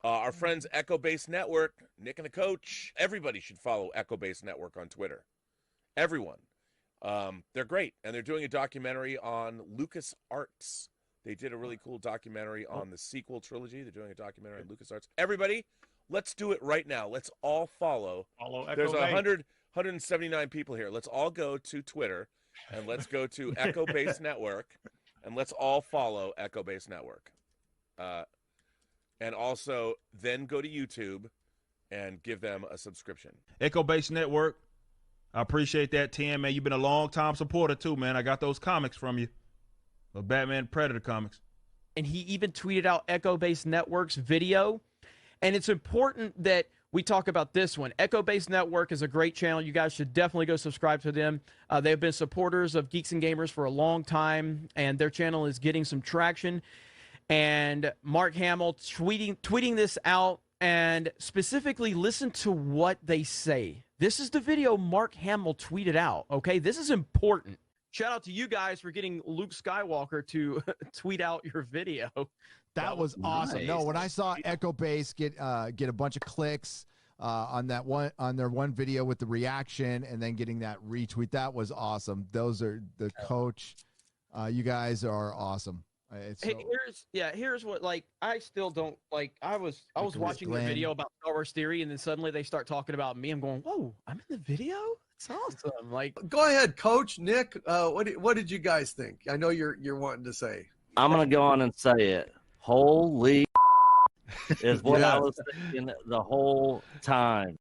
Our friends Echo Base Network, Nick and the Coach, everybody should follow Echo Base Network on Twitter. Everyone. They're great, and they're doing a documentary on LucasArts. They did a really cool documentary on the sequel trilogy. They're doing a documentary on LucasArts. Everybody, let's do it right now. Let's all follow. There's 179 people here. Let's all go to Twitter, and let's go to Echo Base Network, and let's all follow Echo Base Network. And also then go to YouTube and give them a subscription. Echo Base Network. I appreciate that, Tim, man. You've been a long-time supporter, too, man. I got those comics from you. The Batman Predator comics. And he even tweeted out Echo Base Network's video. And it's important that we talk about this one. Echo Base Network is a great channel. You guys should definitely go subscribe to them. They've been supporters of Geeks and Gamers for a long time, and their channel is getting some traction. And Mark Hamill tweeting this out, and specifically listen to what they say. This is the video Mark Hamill tweeted out, okay? This is important. Shout out to you guys for getting Luke Skywalker to tweet out your video. That was awesome. Nice. No, when I saw Echo Base get a bunch of clicks on their one video with the reaction and then getting that retweet, that was awesome. Those are the coach. You guys are awesome. Here's what, like, I still don't, like, I was watching the video about Star Wars Theory, and then suddenly they start talking about me. I'm going, whoa, I'm in the video? It's awesome. Like, go ahead, Coach Nick. What did you guys think? I know you're wanting to say. I'm gonna go on and say it. Holy is what I was thinking the whole time.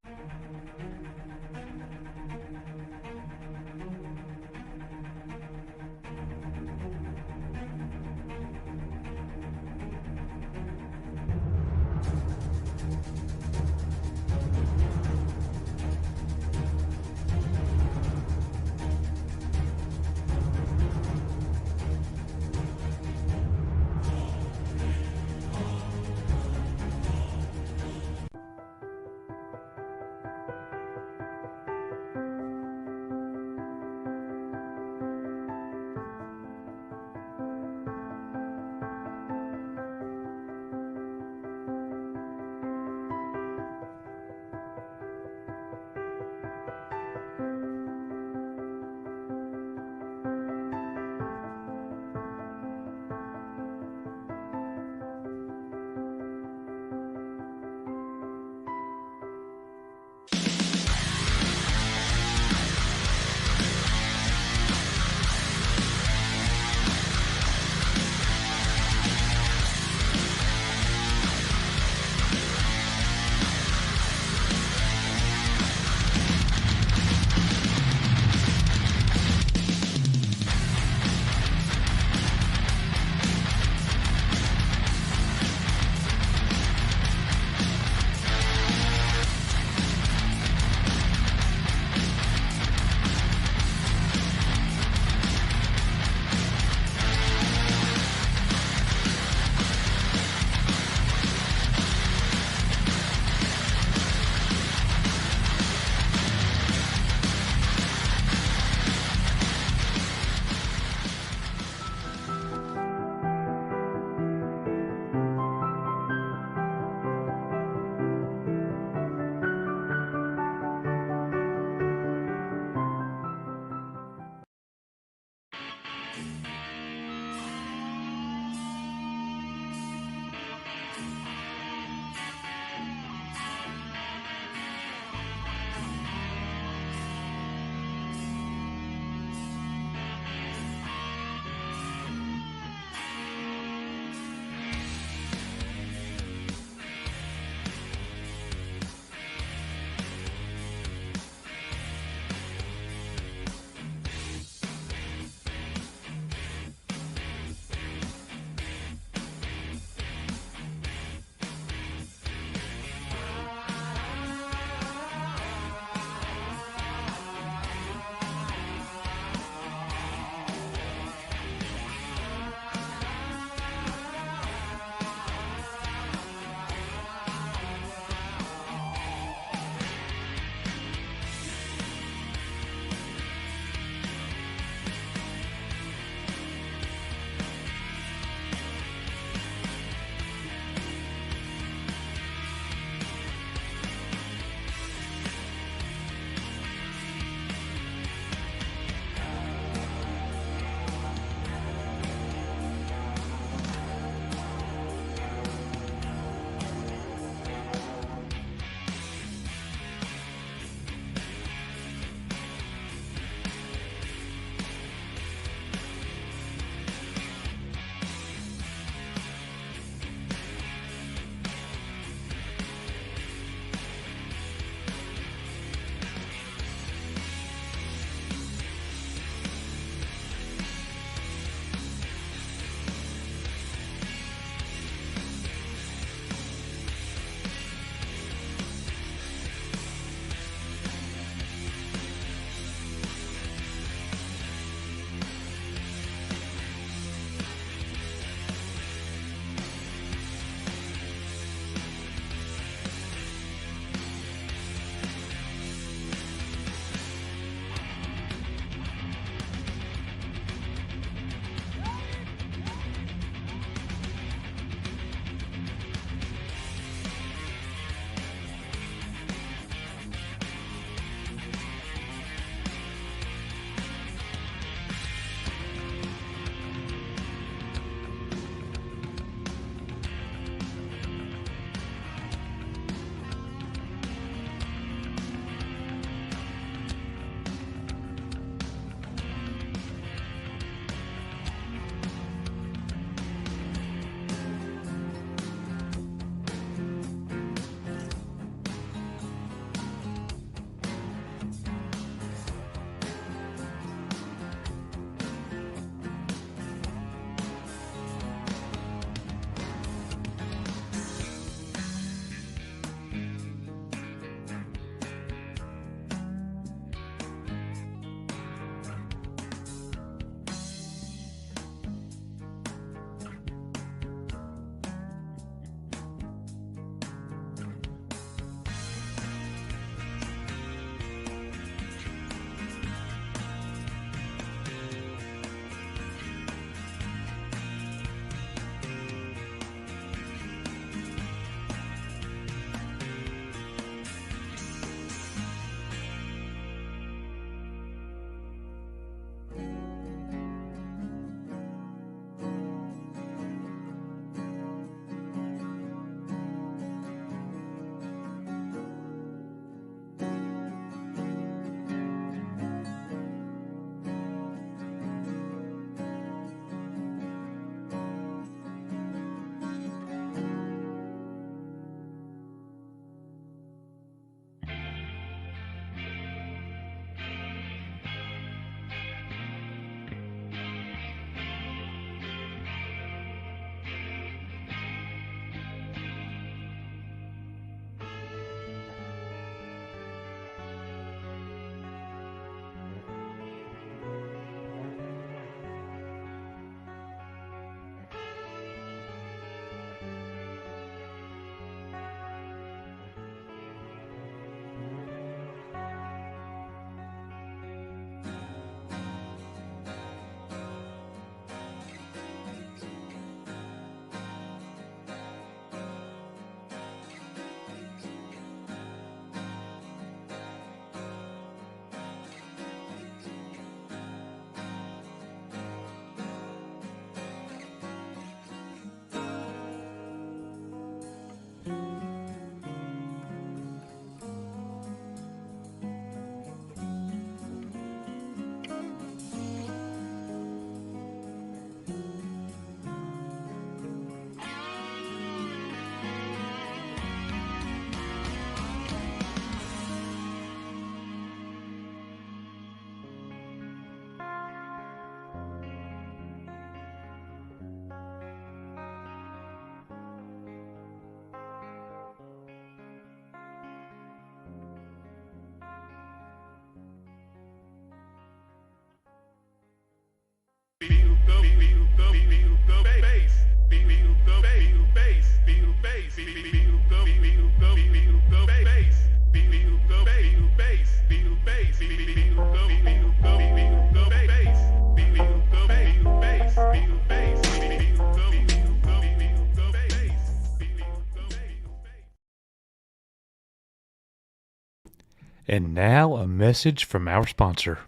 And now a message from our sponsor.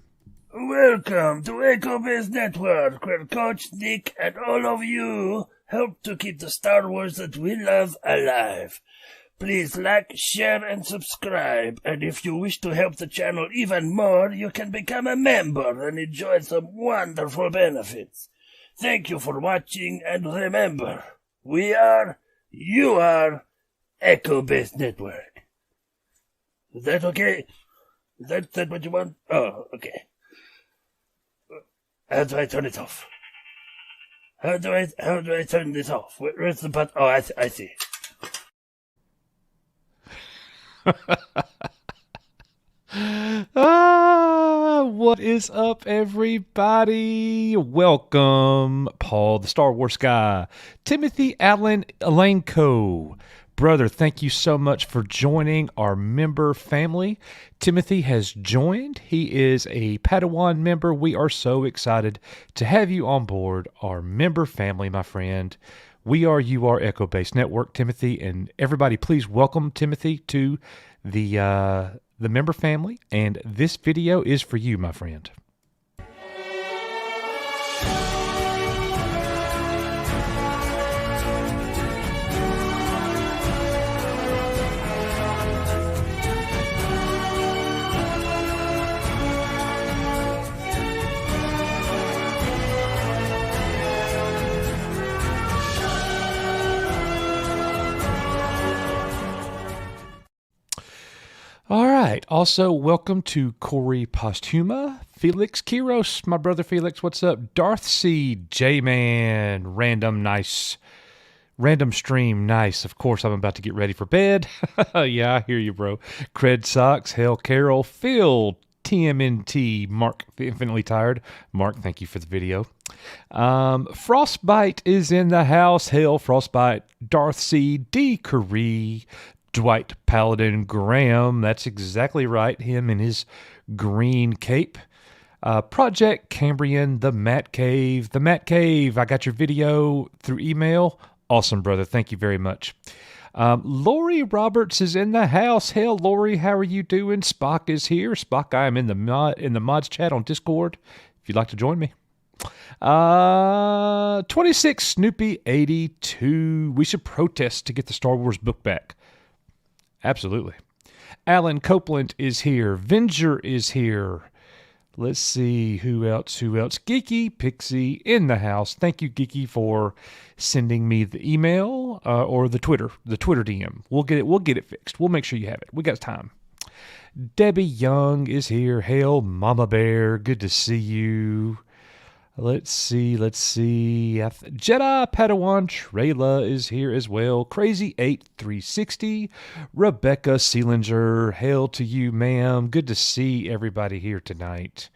Welcome to Echo Base Network, where Coach Nick and all of you help to keep the Star Wars that we love alive. Please like, share, and subscribe. And if you wish to help the channel even more, you can become a member and enjoy some wonderful benefits. Thank you for watching, and remember, you are, Echo Base Network. Is that okay? Is that what you want? Oh, okay. How do I turn it off? How do I turn this off? Where's the button? Oh, I see. What is up, everybody? Welcome, Paul, the Star Wars guy, Timothy Allen Elanco. Brother, thank you so much for joining our member family. Timothy has joined. He is a Padawan member. We are so excited to have you on board our member family, my friend. You are Echo Base Network, Timothy, and everybody, please welcome Timothy to the member family. And this video is for you, my friend. All right. Also, welcome to Corey Posthuma, Felix Kiros, my brother Felix. What's up? Darth C, J-Man, Random Stream, nice. Of course, I'm about to get ready for bed. Yeah, I hear you, bro. Cred Socks, Hell Carol, Phil, TMNT, Mark, Infinitely Tired. Mark, thank you for the video. Frostbite is in the house. Hell, Frostbite, Darth C, D. Curry, Dwight Paladin Graham, that's exactly right, him in his green cape. Project Cambrian, the Matt Cave, I got your video through email. Awesome, brother, thank you very much. Lori Roberts is in the house. Hell, Lori, how are you doing? Spock is here. Spock, I am in the mods chat on Discord, if you'd like to join me. 26 Snoopy 82, we should protest to get the Star Wars book back. Absolutely. Alan Copeland is here. Venger is here. Let's see who else. Geeky Pixie in the house. Thank you, Geeky, for sending me the email or the Twitter DM. We'll get it fixed. We'll make sure you have it. We got time. Debbie Young is here. Hail, Mama Bear. Good to see you. Let's see. Jedi Padawan Trayla is here as well. Crazy 8360. Rebecca Seelinger. Hail to you, ma'am. Good to see everybody here tonight.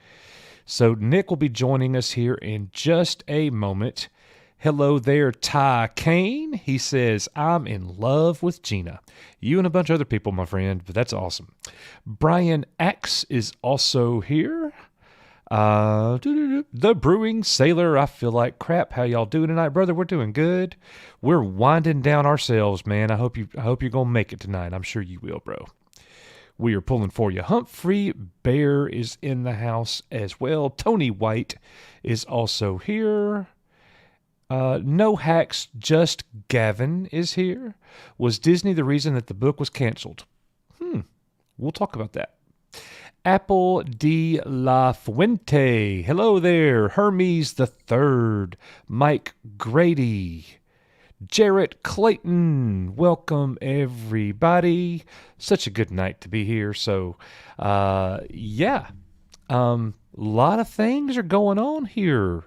So Nick will be joining us here in just a moment. Hello there, Ty Kane. He says, I'm in love with Gina. You and a bunch of other people, my friend, but that's awesome. Brian Axe is also here. The Brewing Sailor, I feel like crap. How y'all doing tonight, brother? We're doing good. We're winding down ourselves, man. I hope you're gonna make it tonight. I'm sure you will, bro. We are pulling for you. Humphrey Bear is in the house as well. Tony White is also here. No hacks, just Gavin is here. Was Disney the reason that the book was canceled? We'll talk about that. Apple de la Fuente. Hello there. Hermes the Third. Mike Grady. Jarrett Clayton. Welcome, everybody. Such a good night to be here. So, yeah. Lot of things are going on here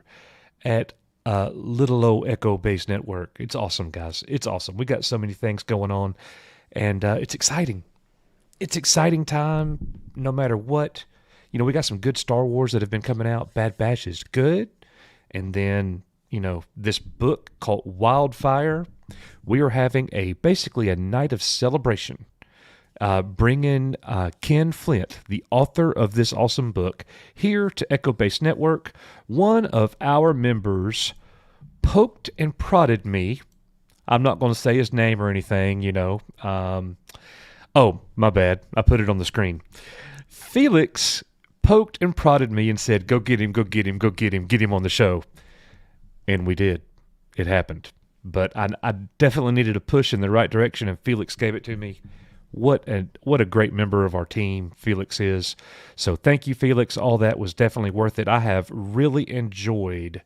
at little old Echo Base Network. It's awesome, guys. It's awesome. We got so many things going on, and it's exciting. It's exciting time, no matter what. You know, we got some good Star Wars that have been coming out. Bad Batch is good. And then, you know, this book called Wildfire, we are having basically a night of celebration. Bringing Ken Flint, the author of this awesome book, here to Echo Base Network. One of our members poked and prodded me. I'm not going to say his name or anything, you know. Oh, my bad. I put it on the screen. Felix poked and prodded me and said, go get him, go get him, go get him on the show. And we did. It happened. But I definitely needed a push in the right direction, and Felix gave it to me. What a great member of our team Felix is. So thank you, Felix. All that was definitely worth it. I have really enjoyed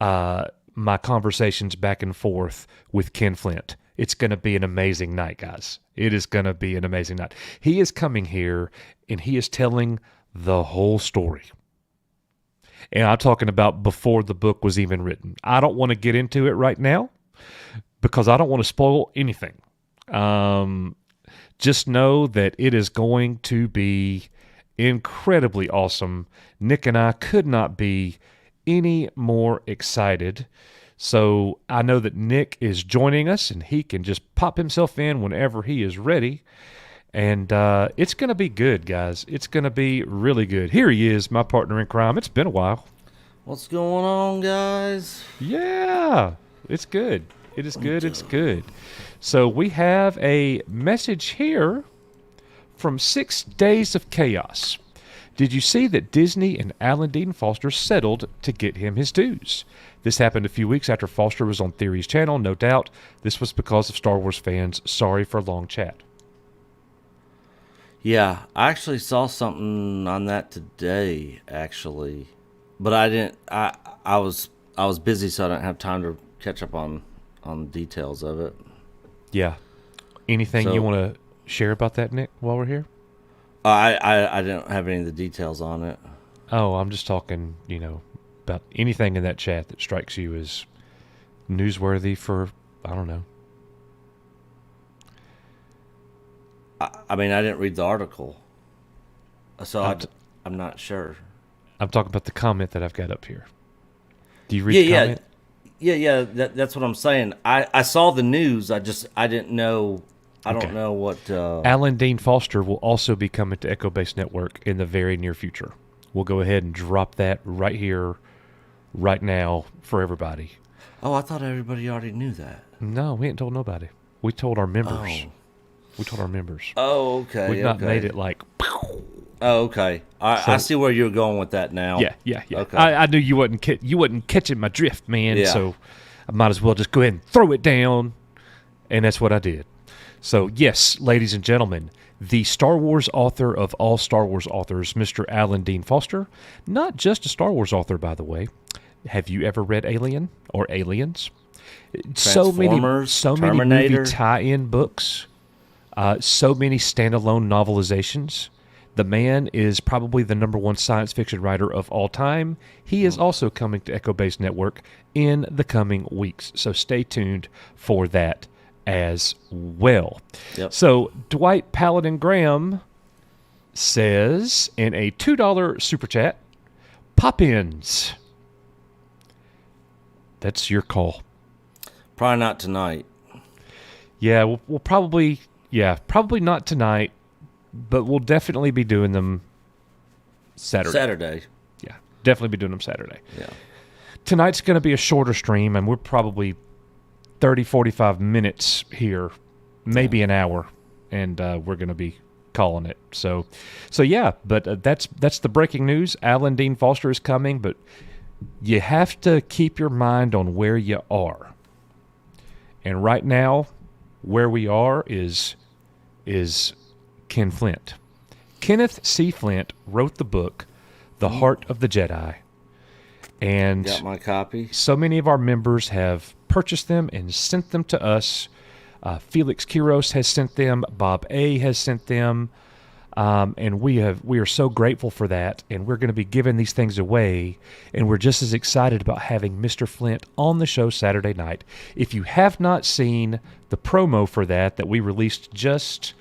my conversations back and forth with Ken Flint. It's going to be an amazing night, guys. It is going to be an amazing night. He is coming here, and he is telling the whole story. And I'm talking about before the book was even written. I don't want to get into it right now because I don't want to spoil anything. Just know that it is going to be incredibly awesome. Nick and I could not be any more excited. So I know that Nick is joining us, and he can just pop himself in whenever he is ready. And it's going to be good, guys. It's going to be really good. Here he is, my partner in crime. It's been a while. What's going on, guys? Yeah, it's good. It is good. It's good. So we have a message here from 6 Days of Chaos. Did you see that Disney and Alan Dean Foster settled to get him his dues? This happened a few weeks after Foster was on Theory's channel. No doubt this was because of Star Wars fans. Sorry for a long chat. Yeah, I actually saw something on that today, actually, but I didn't. I was busy, so I didn't have time to catch up on details of it. Yeah. Anything you want to share about that, Nick, while we're here? I didn't have any of the details on it. Oh, I'm just talking, about anything in that chat that strikes you as newsworthy for, I don't know. I mean, I didn't read the article, so I'm not sure. I'm talking about the comment that I've got up here. Do you read the comment? Yeah. That's what I'm saying. I saw the news. I didn't know. I don't know what. Alan Dean Foster will also be coming to Echo Base Network in the very near future. We'll go ahead and drop that right here, right now, for everybody. Oh, I thought everybody already knew that. No, we ain't told nobody. We told our members. We told our members. Oh, okay. We've not made it like. Oh, okay. I see where you're going with that now. Yeah. Okay. I knew you wasn't catching my drift, man. Yeah. So I might as well just go ahead and throw it down, and that's what I did. So yes, ladies and gentlemen, the Star Wars author of all Star Wars authors, Mr. Alan Dean Foster, not just a Star Wars author, by the way. Have you ever read Alien or Aliens? So many movie tie-in books. So many standalone novelizations. The man is probably the #1 science fiction writer of all time. He is also coming to Echo Base Network in the coming weeks. So stay tuned for that as well. Yep. So Dwight Paladin Graham says in a $2 super chat, pop-ins. That's your call. Probably not tonight. Yeah, we'll probably... Yeah, probably not tonight, but we'll definitely be doing them Saturday. Yeah, definitely be doing them Saturday. Yeah. Tonight's going to be a shorter stream, and we're probably 30, 45 minutes here, maybe an hour, and we're going to be calling it. So yeah, but that's the breaking news. Alan Dean Foster is coming, but you have to keep your mind on where you are. And right now, where we are is Ken Flint. Kenneth C. Flint wrote the book, The Heart of the Jedi. And got my copy. So many of our members have purchased them and sent them to us. Felix Quiros has sent them. Bob A. has sent them. And we are so grateful for that. And we're going to be giving these things away. And we're just as excited about having Mr. Flint on the show Saturday night. If you have not seen the promo for that we released just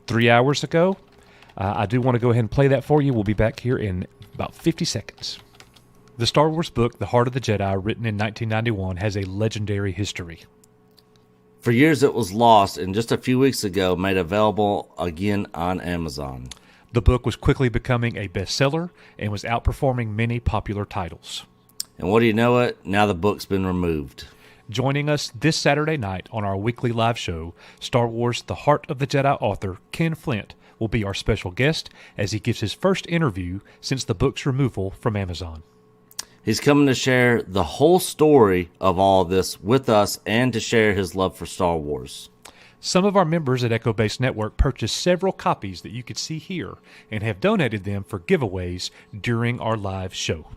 3 hours ago, I do want to go ahead and play that for you. We'll be back here in about 50 seconds. The Star Wars book, The Heart of the Jedi, written in 1991, has a legendary history. For years it was lost, and just a few weeks ago made available again on Amazon. The book was quickly becoming a bestseller and was outperforming many popular titles. And what do you know it? Now the book's been removed. Joining us this Saturday night on our weekly live show, Star Wars The Heart of the Jedi author Ken Flint will be our special guest as he gives his first interview since the book's removal from Amazon. He's coming to share the whole story of all of this with us and to share his love for Star Wars. Some of our members at Echo Base Network purchased several copies that you could see here and have donated them for giveaways during our live show.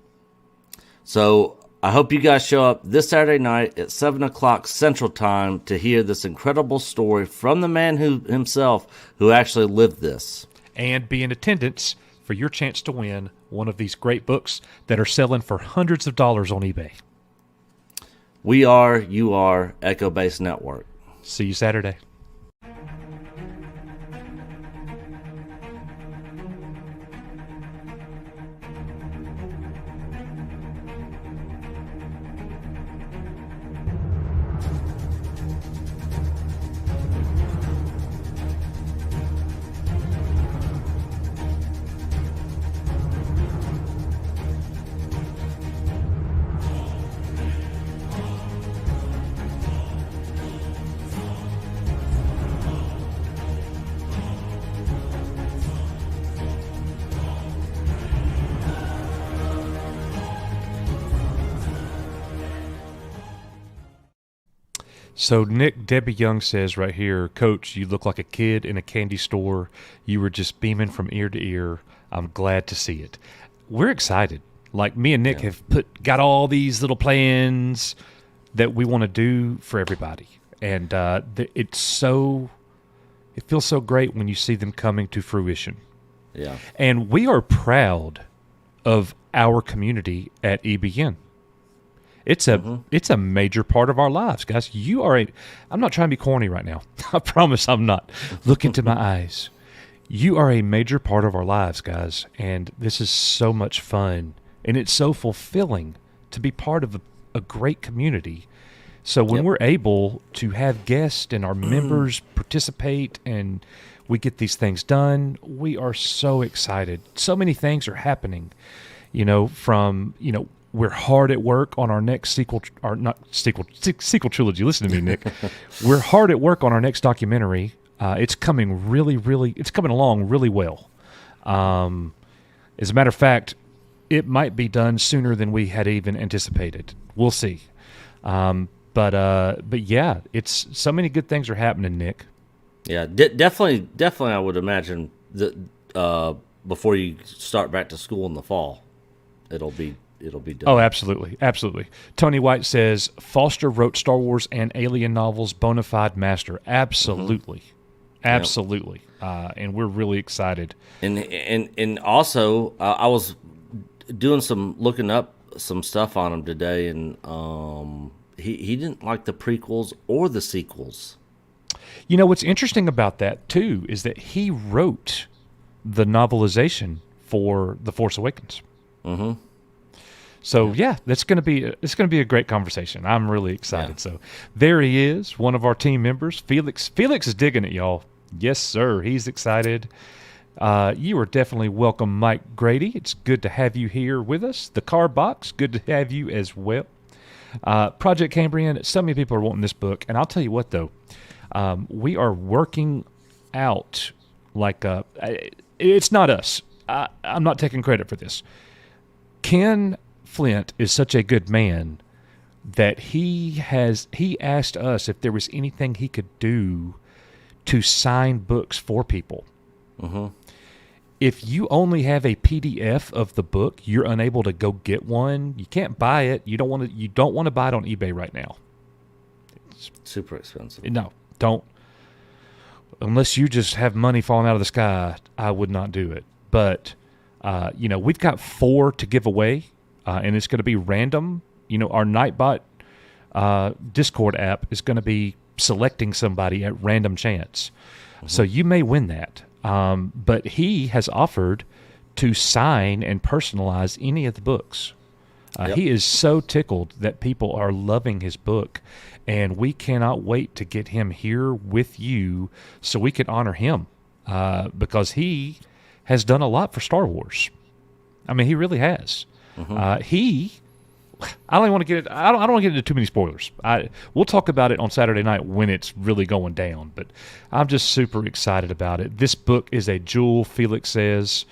So I hope you guys show up this Saturday night at 7 o'clock Central Time to hear this incredible story from the man himself who actually lived this. And be in attendance for your chance to win one of these great books that are selling for hundreds of dollars on eBay. You are Echo Base Network. See you Saturday. So Nick, Debbie Young says right here, Coach, you look like a kid in a candy store. You were just beaming from ear to ear. I'm glad to see it. We're excited. Like me and Nick have got all these little plans that we want to do for everybody. And it feels so great when you see them coming to fruition. Yeah. And we are proud of our community at EBN. It's a major part of our lives, guys. I'm not trying to be corny right now. I promise I'm not. Look into my eyes. You are a major part of our lives, guys, and this is so much fun, and it's so fulfilling to be part of a great community. So when we're able to have guests and our members participate and we get these things done, we are so excited. So many things are happening, we're hard at work on our next sequel trilogy. Listen to me, Nick. We're hard at work on our next documentary. It's coming it's coming along really well. As a matter of fact, it might be done sooner than we had even anticipated. We'll see. But yeah, it's so many good things are happening, Nick. Yeah, definitely. I would imagine that before you start back to school in the fall, it'll be done. Oh, absolutely. Tony White says, Foster wrote Star Wars and Alien novels, bona fide master. Absolutely. Absolutely. And we're really excited. And also, I was looking up some stuff on him today, and he didn't like the prequels or the sequels. What's interesting about that, too, is that he wrote the novelization for The Force Awakens. Mm-hmm. So it's going to be a great conversation. I'm really excited. Yeah. So there he is, one of our team members, Felix. Felix is digging it, y'all. Yes, sir. He's excited. You are definitely welcome, Mike Grady. It's good to have you here with us. The Car Box, good to have you as well. Project Cambrian. So many people are wanting this book, and I'll tell you what though, we are working out like it's not us. I'm not taking credit for this. Ken Flint is such a good man that he asked us if there was anything he could do to sign books for people. Mm-hmm. If you only have a PDF of the book, you're unable to go get one. You can't buy it. You don't want to buy it on eBay right now. It's super expensive. No, don't. Unless you just have money falling out of the sky, I would not do it. But we've got 4 to give away. And it's going to be random. Our Nightbot Discord app is going to be selecting somebody at random chance. Mm-hmm. So you may win that. But he has offered to sign and personalize any of the books. He is so tickled that people are loving his book. And we cannot wait to get him here with you so we can honor him because he has done a lot for Star Wars. I mean, he really has. Mm-hmm. He I don't want to get it. I don't want to get into too many spoilers. We'll talk about it on Saturday night when it's really going down. But I'm just super excited about it. This book is a jewel. Felix says.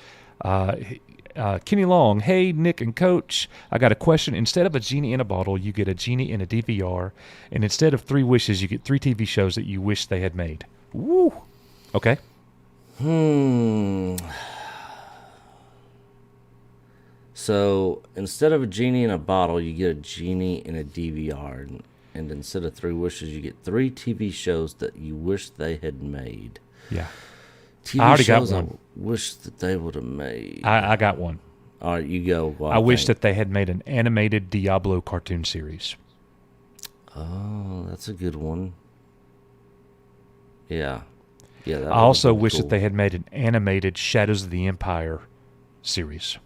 Kenny Long, hey Nick and Coach, I got a question. Instead of a genie in a bottle, you get a genie in a DVR, and instead of 3 wishes, you get 3 TV shows that you wish they had made. Woo. Okay. So instead of a genie in a bottle, you get a genie in a DVR, and instead of 3 wishes, you get 3 TV shows that you wish they had made. Yeah. TV I already shows got one. I wish that they would have made. I got one. All right, you go. I wish that they had made an animated Diablo cartoon series. Oh, that's a good one. Yeah. Yeah. I also wish that they had made an animated Shadows of the Empire series.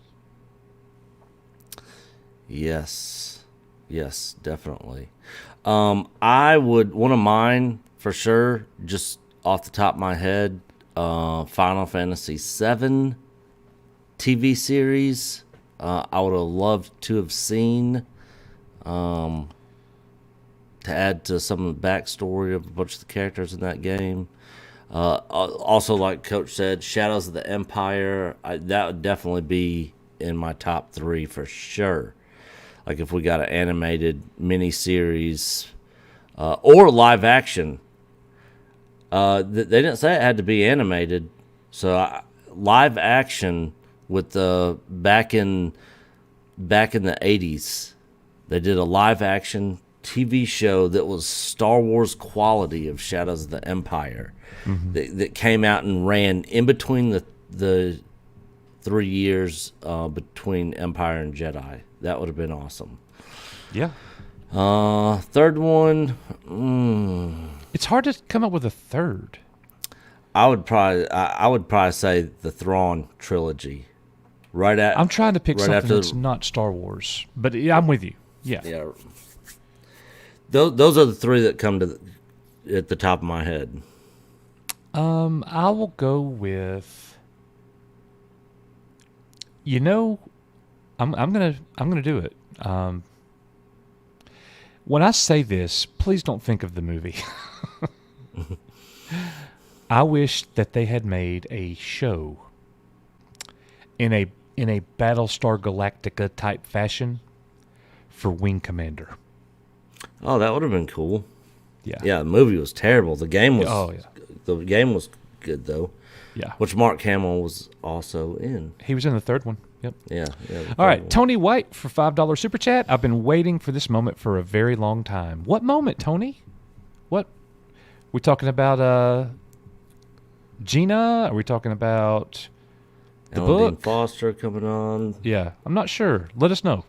Yes. Yes, definitely. I would, one of mine for sure, just off the top of my head, Final Fantasy VII TV series. I would have loved to have seen, to add to some of the backstory of a bunch of the characters in that game. Also, like Coach said, Shadows of the Empire, that would definitely be in my top 3 for sure. Like if we got an animated miniseries or live action. They didn't say it had to be animated, so live action with the back in the 80s, they did a live action TV show that was Star Wars quality of Shadows of the Empire, that came out and ran in between the 3 years between Empire and Jedi. That would have been awesome. Yeah. Third one. It's hard to come up with a third. I would probably say the Thrawn trilogy. I'm trying to pick right something after that's not Star Wars, but yeah, I'm with you. Yeah. Yeah. Those are the 3 that come at the top of my head. I will go with. I'm gonna do it. When I say this, please don't think of the movie. I wish that they had made a show in a Battlestar Galactica type fashion for Wing Commander. Oh, that would have been cool. Yeah. Yeah, the movie was terrible. The game was. Oh yeah. The game was good though. Yeah. Which Mark Hamill was also in. He was in the 3rd one. Yep. Yeah. All right, Tony White for $5 super chat. I've been waiting for this moment for a very long time. What moment, Tony? What? We talking about Gina? Are we talking about the Alan Dean book? Foster coming on. Yeah, I'm not sure. Let us know.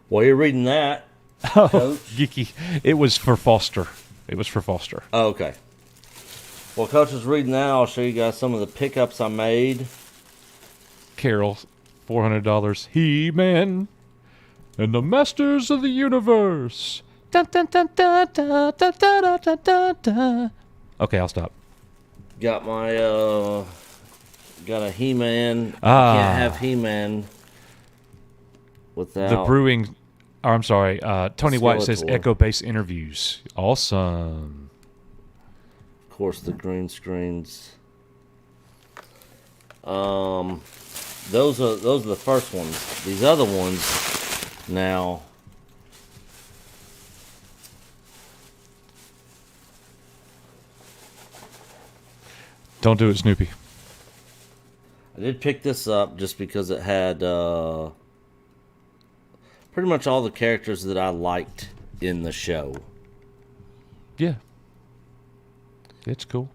While you're reading that, Oh, Coach. geeky. It was for Foster. Oh, okay. Well, Coach is reading that. I'll show you guys some of the pickups I made. Carol, $400. He-Man and the Masters of the Universe. Dun, dun, dun, dun, dun, dun, dun, dun, dun, dun, dun. Okay, I'll stop. Got my got a He-Man. Ah. Can't have He-Man without The brewing. Or I'm sorry. Tony White says Skeletor. Echo Base interviews. Awesome. Of course, the green screens. Those are the first ones. These other ones now. Don't do it, Snoopy. I did pick this up just because it had pretty much all the characters that I liked in the show. Yeah. It's cool.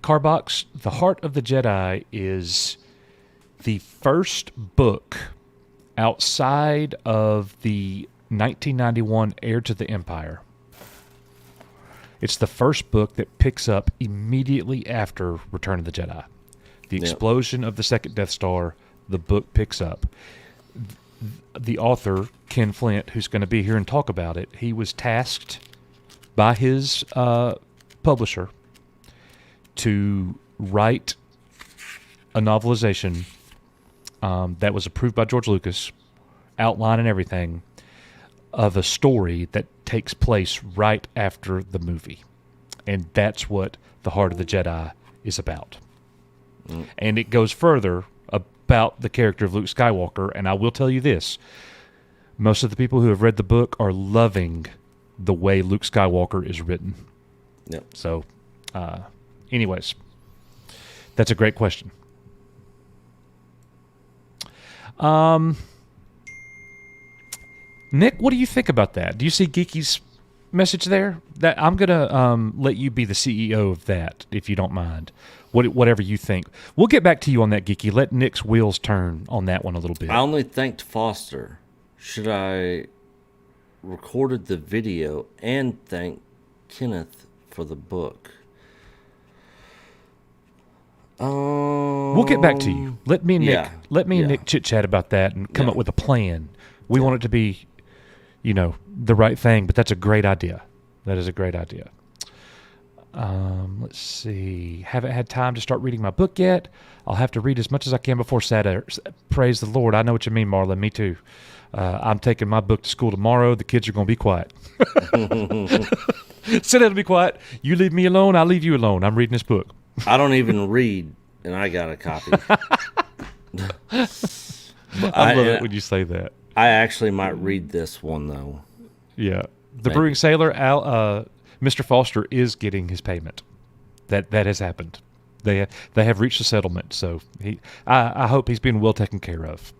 Carbox, The Heart of the Jedi is the first book outside of the 1991 Heir to the Empire. It's the first book that picks up immediately after Return of the Jedi. The explosion of the second Death Star, the book picks up. The author, Ken Flint, who's going to be here and talk about it, he was tasked by his publisher to write a novelization that was approved by George Lucas, outline and everything, of a story that takes place right after the movie. And that's what The Heart of the Jedi is about. And it goes further about the character of Luke Skywalker, and I will tell you this. Most of the people who have read the book are loving the way Luke Skywalker is written. Yep. So, anyways, that's a great question. Nick, what do you think about that? Do you see Geeky's message there? That I'm gonna let you be the CEO of that, if you don't mind. Whatever you think. We'll get back to you on that, Geeky. Let Nick's wheels turn on that one a little bit. I only thanked Foster. Should I recorded the video and thank Kenneth for the book? We'll get back to you. Let me and Nick, Nick chit chat about that and come up with a plan. We want it to be, the right thing, but that's a great idea. That is a great idea. Let's see. Haven't had time to start reading my book yet. I'll have to read as much as I can before Saturday. Praise the Lord. I know what you mean, Marlon. Me too. I'm taking my book to school tomorrow. The kids are going to be quiet. Sit down and be quiet. You leave me alone. I'll leave you alone. I'm reading this book. I don't even read, and I got a copy. I love it when you say that. I actually might read this one, though. Yeah. The Brewing Sailor, Mr. Foster is getting his payment. That has happened. They have reached a settlement, so I hope he's being well taken care of.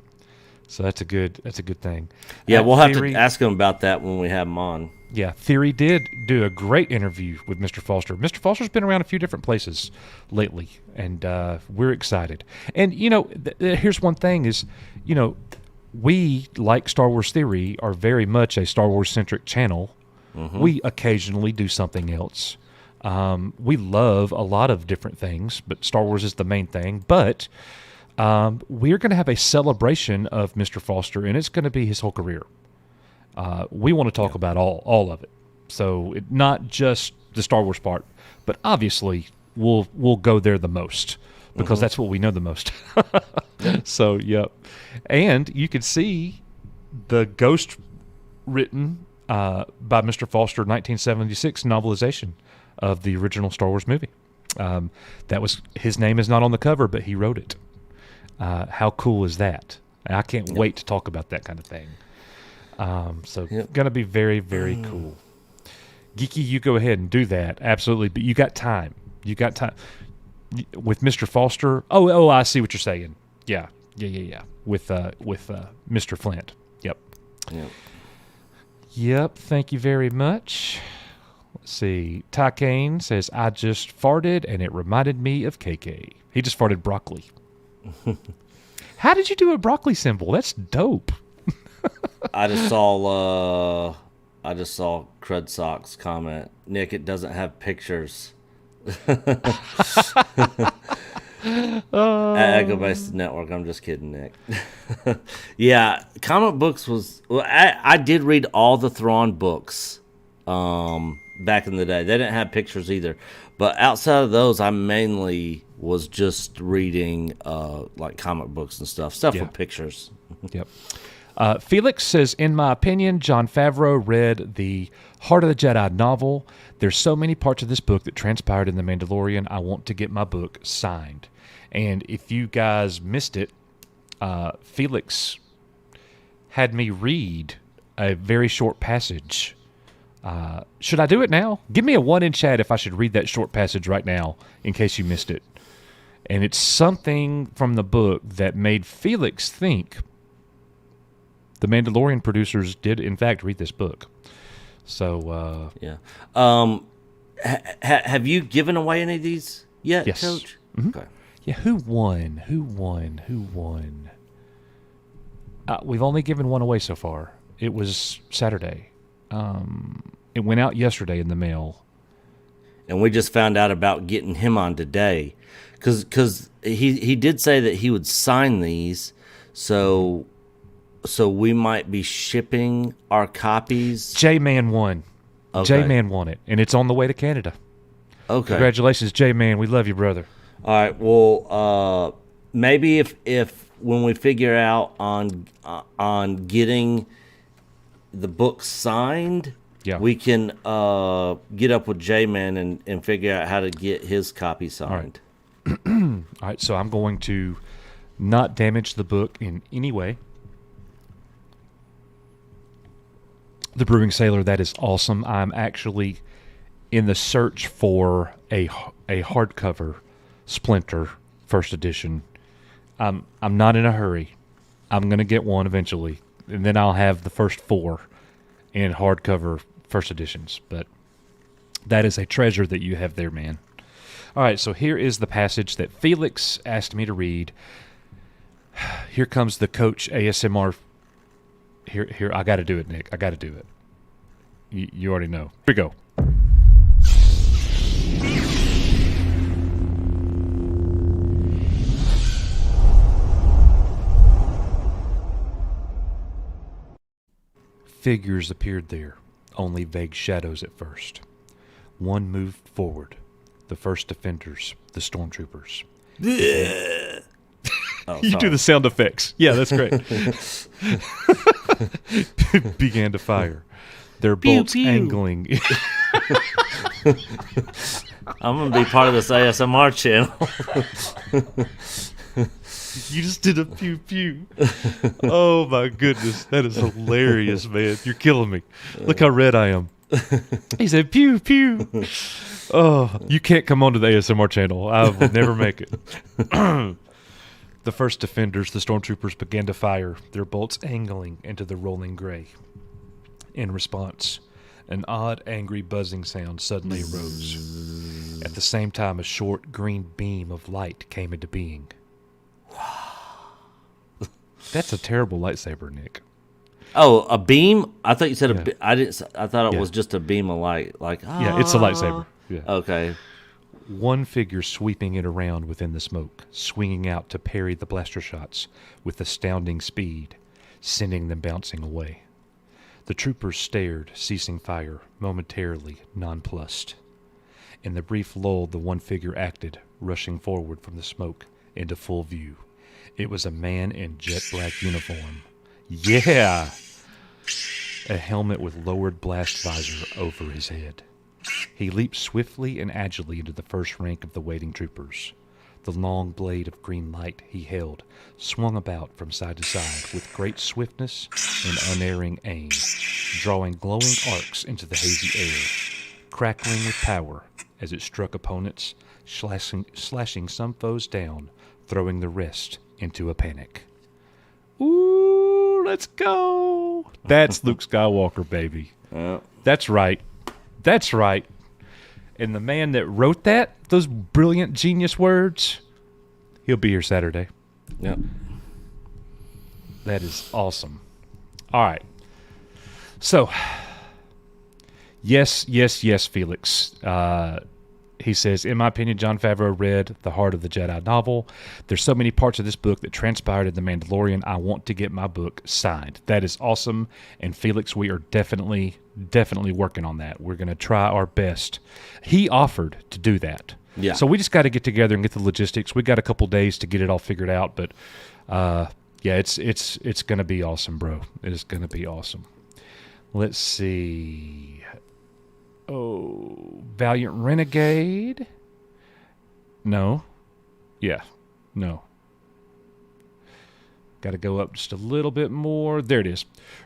So that's a good thing. Yeah, we'll have to ask him about that when we have him on. Yeah, Theory did do a great interview with Mr. Foster. Mr. Foster's been around a few different places lately, and we're excited. And, here's one thing is, we, like Star Wars Theory, are very much a Star Wars-centric channel. Mm-hmm. We occasionally do something else. We love a lot of different things, but Star Wars is the main thing. But we're going to have a celebration of Mr. Foster, and it's going to be his whole career. We want to talk about all of it. So not just the Star Wars part, but obviously we'll go there the most because that's what we know the most. So, yep. And you can see the Ghost written by Mr. Foster 1976 novelization of the original Star Wars movie. That was his name is not on the cover, but he wrote it. How cool is that? I can't wait to talk about that kind of thing. Going to be very, very cool. Geeky, you go ahead and do that. Absolutely. But you got time. With Mr. Foster. Oh, I see what you're saying. Yeah. With Mr. Flint. Yep. Thank you very much. Let's see. Ty Kane says, I just farted and it reminded me of KK. He just farted broccoli. How did you do a broccoli symbol? That's dope. I just saw Crud Socks comment. Nick, it doesn't have pictures. At Echo Based Network. I'm just kidding, Nick. Yeah, comic books was. Well, I did read all the Thrawn books back in the day. They didn't have pictures either, but outside of those, I mainly was just reading like comic books and stuff with pictures. Yep. Felix says, in my opinion, Jon Favreau read the Heart of the Jedi novel. There's so many parts of this book that transpired in The Mandalorian. I want to get my book signed. And if you guys missed it, Felix had me read a very short passage. Should I do it now? Give me a 1 in chat if I should read that short passage right now, in case you missed it. And it's something from the book that made Felix think the Mandalorian producers did, in fact, read this book. So, yeah. Have you given away any of these yet, yes. Coach? Mm-hmm. Okay. Yeah, who won? We've only given one away so far. It was Saturday. It went out yesterday in the mail. And we just found out about getting him on today. Because he did say that he would sign these, so we might be shipping our copies. J-Man won. Okay. J-Man won it, and it's on the way to Canada. Okay. Congratulations, J-Man. We love you, brother. All right. Well, maybe if when we figure out on getting the book signed, Yeah. we can get up with J-Man and figure out how to get his copy signed. All right, so I'm going to not damage the book in any way. The Brewing Sailor, that is awesome. I'm actually in the search for a hardcover Splinter first edition. I'm not in a hurry. I'm going to get one eventually, and then I'll have the first 4 in hardcover first editions. But that is a treasure that you have there, man. All right, so here is the passage that Felix asked me to read. Here comes the coach ASMR. Here, I got to do it, Nick. I got to do it. You already know. Here we go. Figures appeared there, only vague shadows at first. One moved forward. The first defenders, the stormtroopers. Oh, You do the sound effects. Yeah, that's great. Began to fire. Their bolts angling. I'm going to be part of this ASMR channel. You just did a pew pew. Oh my goodness. That is hilarious, man. You're killing me. Look how red I am. He said pew pew. Oh, you can't come onto the ASMR channel. I will never make it. The first defenders, the stormtroopers, began to fire, their bolts angling into the rolling gray. In response, an odd, angry buzzing sound suddenly arose. At the same time, a short green beam of light came into being. That's a terrible lightsaber, Nick. Oh, a beam? I thought you said Yeah. I didn't. I thought it Yeah. was just a beam of light. Like, Yeah, it's a lightsaber. Yeah. Okay. One figure sweeping it around within the smoke, swinging out to parry the blaster shots with astounding speed, sending them bouncing away. The troopers stared, ceasing fire, momentarily nonplussed. In the brief lull, the one figure acted, rushing forward from the smoke into full view. It was a man in jet black uniform. Yeah! A helmet with lowered blast visor over his head. He leaped swiftly and agilely into the first rank of the waiting troopers. The long blade of green light he held swung about from side to side with great swiftness and unerring aim, drawing glowing arcs into the hazy air, crackling with power as it struck opponents, slashing some foes down, throwing the rest into a panic. Ooh, let's go! That's Luke Skywalker, baby. That's right. That's right. And the man that wrote that, those brilliant genius words, he'll be here Saturday. Yep. That is awesome. All right. So, yes, Felix. He says, in my opinion, Jon Favreau read the Heart of the Jedi novel. There's so many parts of this book that transpired in The Mandalorian. I want to get my book signed. That is awesome. And Felix, we are definitely working on that. We're going to try our best. He offered to do that. Yeah. So we just got to get together and get the logistics. We got a couple days to get it all figured out. But, yeah, it's going to be awesome, bro. It is going to be awesome. Let's see. Oh, Valiant Renegade. No. Yeah. No. Got to go up just a little bit more. There it is.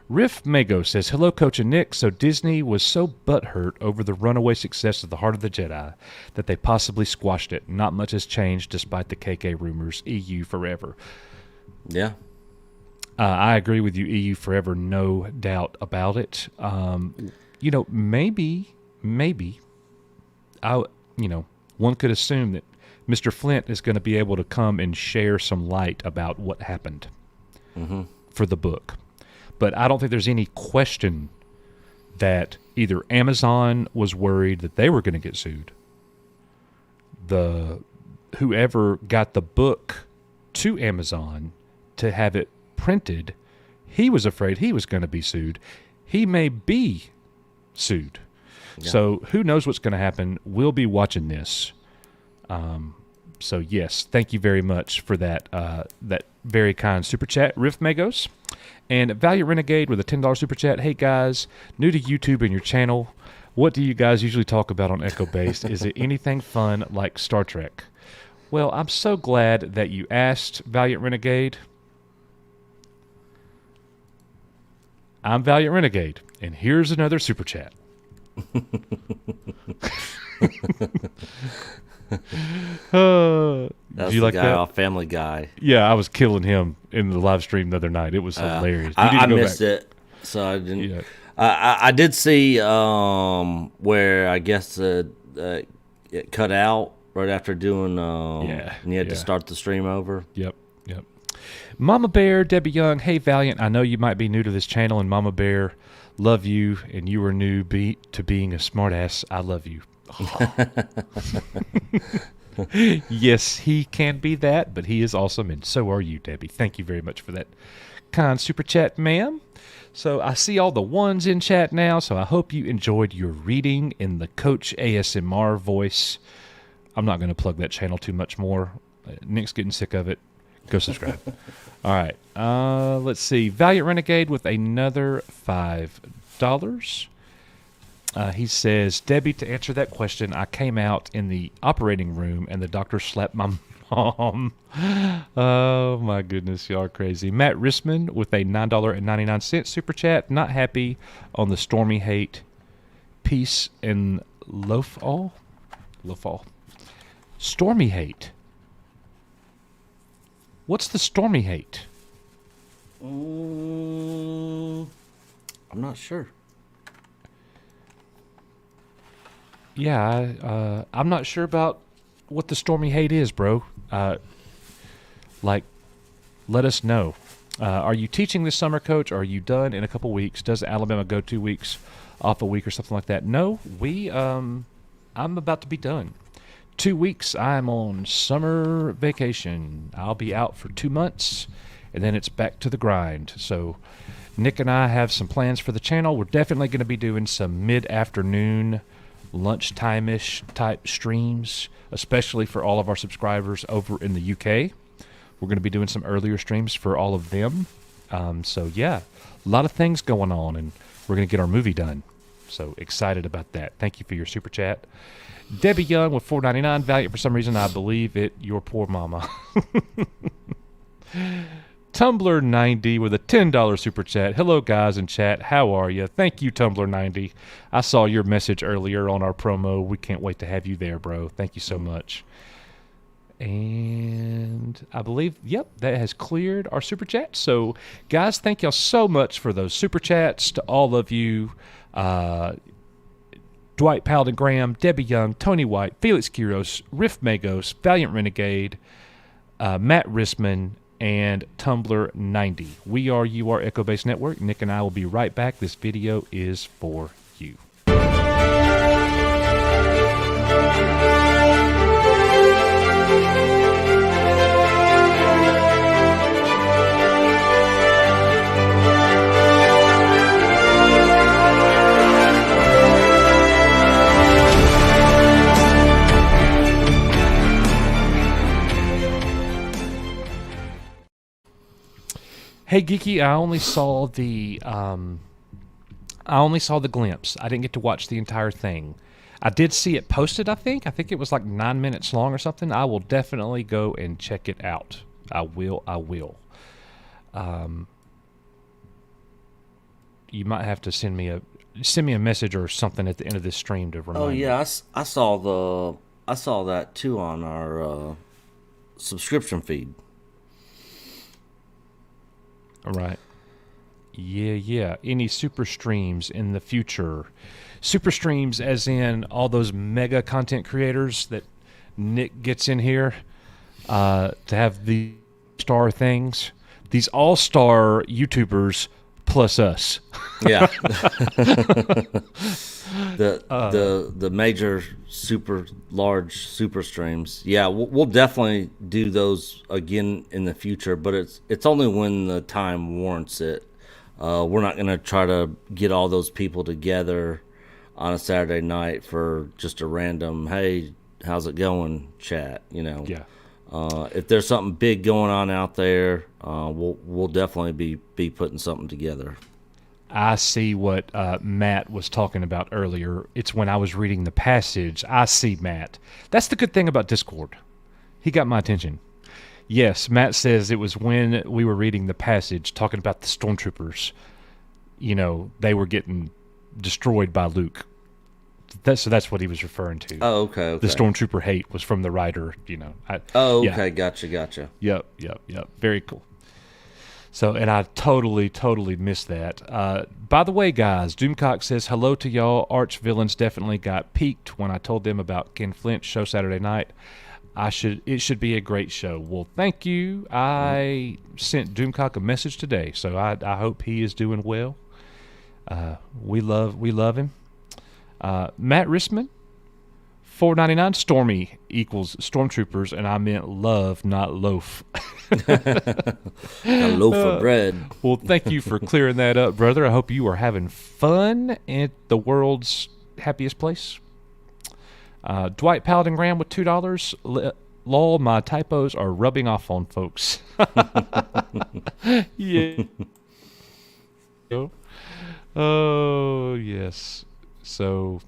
Riff Mago says, hello, Coach and Nick. So Disney was so butthurt over the runaway success of The Heart of the Jedi that they possibly squashed it. Not much has changed despite the KK rumors. EU forever. Yeah. I agree with you. EU forever, no doubt about it. Maybe, one could assume that Mr. Flint is going to be able to come and share some light about what happened for the book. But I don't think there's any question that either Amazon was worried that they were going to get sued. Whoever got the book to Amazon to have it printed, he was afraid he was going to be sued. He may be sued. Yeah. So who knows what's going to happen? We'll be watching this. So yes, thank you very much for that that very kind super chat, Riff Magos. And Valiant Renegade with a $10 super chat. Hey guys, new to YouTube and your channel, what do you guys usually talk about on Echo Based? Is it anything fun like Star Trek? Well, I'm so glad that you asked, Valiant Renegade. I'm Valiant Renegade, and here's another super chat. That's you the like guy that? off Family Guy. Yeah, I was killing him in the live stream the other night. It was hilarious. You need to I go missed back. it, so I didn't. Yeah. I did see where I guess it cut out right after doing and you had to start the stream over. Yep. Mama Bear, Debbie Young, hey Valiant, I know you might be new to this channel, and Mama Bear, love you, and you are new to being a smartass. I love you. Yes, he can be that, but he is awesome, and so are you, Debbie. Thank you very much for that kind super chat, ma'am. So I see all the ones in chat now, so I hope you enjoyed your reading in the Coach ASMR voice. I'm not going to plug that channel too much more. Nick's getting sick of it. Go subscribe. All right. Let's see. Valiant Renegade with another $5. He says, Debbie, to answer that question, I came out in the operating room and the doctor slapped my mom. Oh, my goodness. Y'all are crazy. Matt Rissman with a $9.99 super chat. Not happy on the Stormy Hate. Peace and Lofall. Stormy Hate. What's the Stormy Hate? I'm not sure. Yeah, I'm not sure about what the Stormy Hate is, bro. Let us know. Are you teaching this summer, Coach? Or are you done in a couple weeks? Does Alabama go 2 weeks off a week or something like that? No, I'm about to be done. 2 weeks, I'm on summer vacation. I'll be out for 2 months, and then it's back to the grind. So Nick and I have some plans for the channel. We're definitely going to be doing some mid-afternoon, lunchtime-ish type streams, especially for all of our subscribers over in the UK. We're going to be doing some earlier streams for all of them. So, yeah, a lot of things going on, and we're going to get our movie done. So excited about that. Thank you for your super chat. Debbie Young with $4.99. Valiant, for some reason, I believe it. Your poor mama. Tumblr90 with a $10 super chat. Hello, guys in chat. How are you? Thank you, Tumblr90. I saw your message earlier on our promo. We can't wait to have you there, bro. Thank you so much. And I believe, yep, that has cleared our super chat. So, guys, thank y'all so much for those super chats. To all of you, Dwight Paladin Graham, Debbie Young, Tony White, Felix Quiros, Riff Magos, Valiant Renegade, Matt Rissman, and Tumblr90. We are UR Echo Base Network. Nick and I will be right back. This video is for you. Hey Geeky, I only saw the glimpse. I didn't get to watch the entire thing. I did see it posted, I think. I think it was like 9 minutes long or something. I will definitely go and check it out. I will. You might have to send me a message or something at the end of this stream to remind me. Oh yeah, I saw that too on our subscription feed. All right. Yeah. Any super streams in the future? Super streams as in all those mega content creators that Nick gets in here to have the star things. These all-star YouTubers plus us. Yeah. the major super large super streams. Yeah, we'll definitely do those again in the future, but it's only when the time warrants it. We're not going to try to get all those people together on a Saturday night for just a random, hey, how's it going, chat? You know, Yeah. If there's something big going on out there, we'll definitely be putting something together. I see what Matt was talking about earlier. It's when I was reading the passage. I see Matt. That's the good thing about Discord. He got my attention. Yes, Matt says it was when we were reading the passage talking about the stormtroopers. You know, they were getting destroyed by Luke. So that's what he was referring to. Oh, okay. The stormtrooper hate was from the writer, you know. Okay, yeah. gotcha. Yep. Very cool. So, and I totally missed that. By the way, guys, Doomcock says, hello to y'all. Arch villains definitely got peaked when I told them about Ken Flint's show Saturday night. It should be a great show. Well, thank you. I sent Doomcock a message today, so I hope he is doing well. We love him. Matt Rissman, $4.99. Stormy equals stormtroopers, and I meant love, not loaf. A loaf of bread. Well, thank you for clearing that up, brother. I hope you are having fun at the world's happiest place. Dwight Paladin Graham with $2. Lol, my typos are rubbing off on folks. Yeah. Oh, yes. So,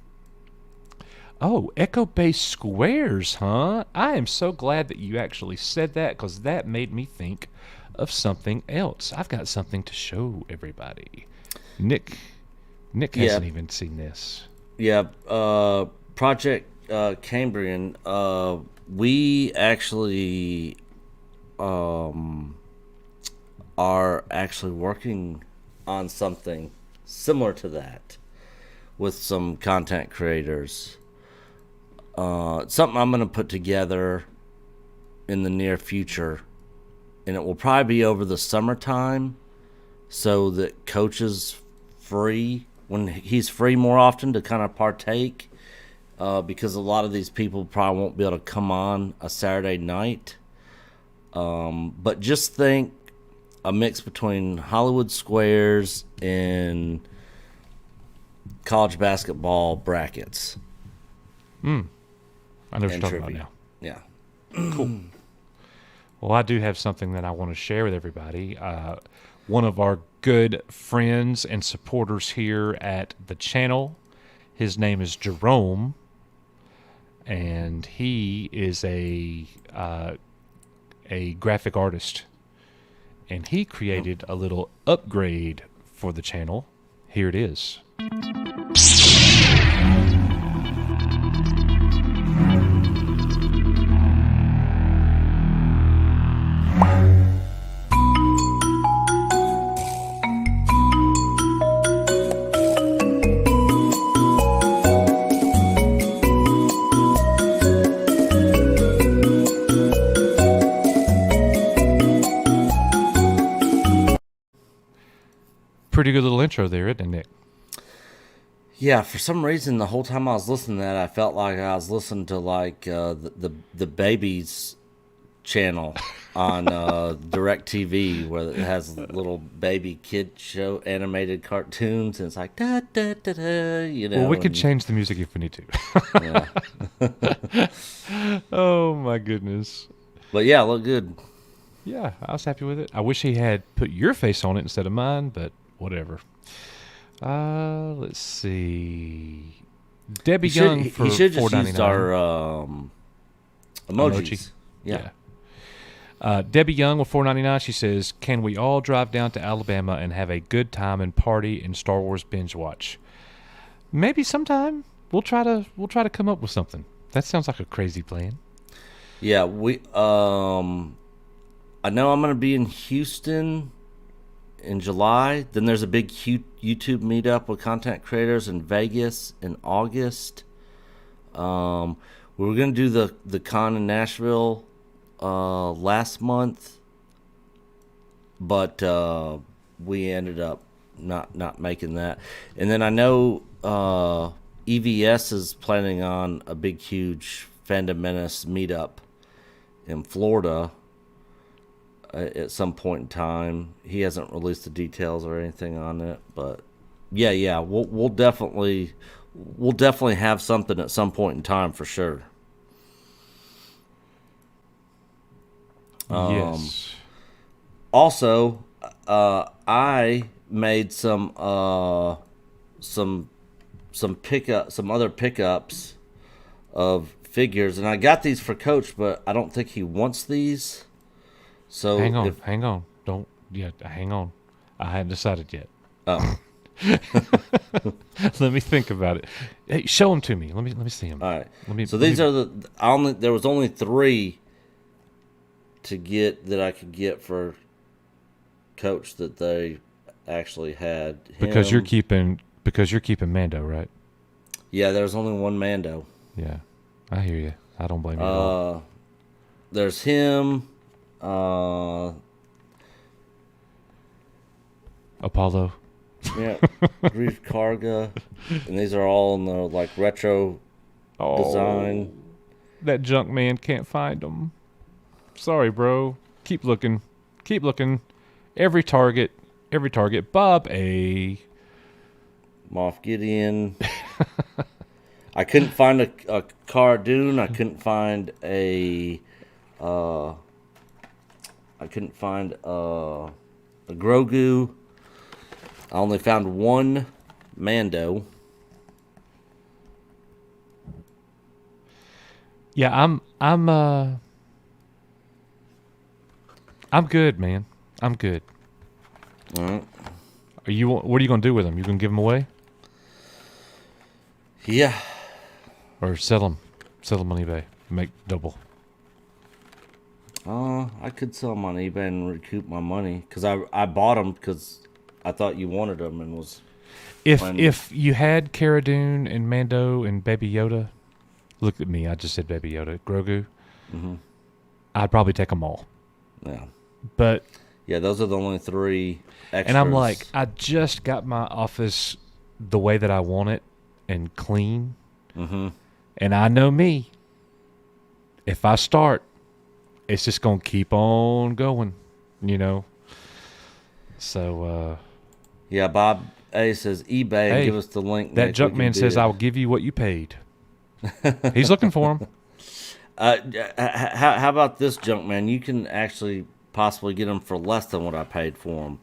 Echo-based squares, huh? I am so glad that you actually said that, because that made me think of something else. I've got something to show everybody. Nick hasn't even seen this. Yeah, Project Cambrian. We actually are actually working on something similar to that with some content creators. Something I'm going to put together in the near future, and it will probably be over the summertime, so that Coach is free, when he's free more often, to kind of partake, because a lot of these people probably won't be able to come on a Saturday night. But just think a mix between Hollywood Squares and college basketball brackets. I know what you're talking about now. Yeah. Cool. Well, I do have something that I want to share with everybody. One of our good friends and supporters here at the channel, his name is Jerome, and he is a graphic artist, and he created a little upgrade for the channel. Here it is. Pretty good little intro there, isn't it, Nick? Yeah, for some reason, the whole time I was listening to that, I felt like I was listening to like the Babies channel on DirecTV, where it has little baby kid show animated cartoons, and it's like da da da da. You know, well, we could change the music if we need to. Oh my goodness! But yeah, look good. Yeah, I was happy with it. I wish he had put your face on it instead of mine, but whatever. Let's see. Debbie Young for he should just $4.99. used our emojis. Yeah. Debbie Young with $4.99. She says, "Can we all drive down to Alabama and have a good time and party and Star Wars binge watch? Maybe sometime. We'll try to come up with something. That sounds like a crazy plan." Yeah, we. I know I'm going to be in Houston in July. Then there's a big YouTube meetup with content creators in Vegas in August. We were going to do the con in Nashville last month, but we ended up not making that. And then I know EVS is planning on a big, huge Fandom Menace meetup in Florida at some point in time. He hasn't released the details or anything on it, but yeah, we'll definitely have something at some point in time for sure. Yes. Also, I made some other pickups of figures, and I got these for Coach, but I don't think he wants these. So Hang on. Don't yet. Hang on. I hadn't decided yet. Oh. Let me think about it. Hey, show them to me. Let me see them. All right. These are there was only 3 to get that I could get for Coach that they actually had. Because you're keeping Mando, right? Yeah, there's only one Mando. Yeah, I hear you. I don't blame you at all. There's him. Apollo. Yeah, Grief Karga, and these are all in the like retro design. That junk man can't find them. Sorry, bro. Keep looking. Every target. Bob A. Moff Gideon. I couldn't find a Cara Dune. I couldn't find a Grogu. I only found one Mando. Yeah, I'm good, man. I'm good. All right. What are you gonna do with them? You gonna give them away Yeah. or sell them? Sell them on eBay. Make double. I could sell them on eBay and recoup my money because I bought them because I thought you wanted them and was. If you had Cara Dune and Mando and Baby Yoda, look at me. I just said Baby Yoda, Grogu. Mm-hmm. I'd probably take them all. Yeah. But yeah, those are the only 3 extras. and I'm like, I just got my office the way that I want it and clean. Mm-hmm. And I know me. If I start, it's just gonna keep on going, you know. So. Yeah, Bob A says eBay. Hey, give us the link. That Nick, junk man says, "I will give you what you paid." He's looking for him. How about this, junk man? You can actually possibly get them for less than what I paid for them.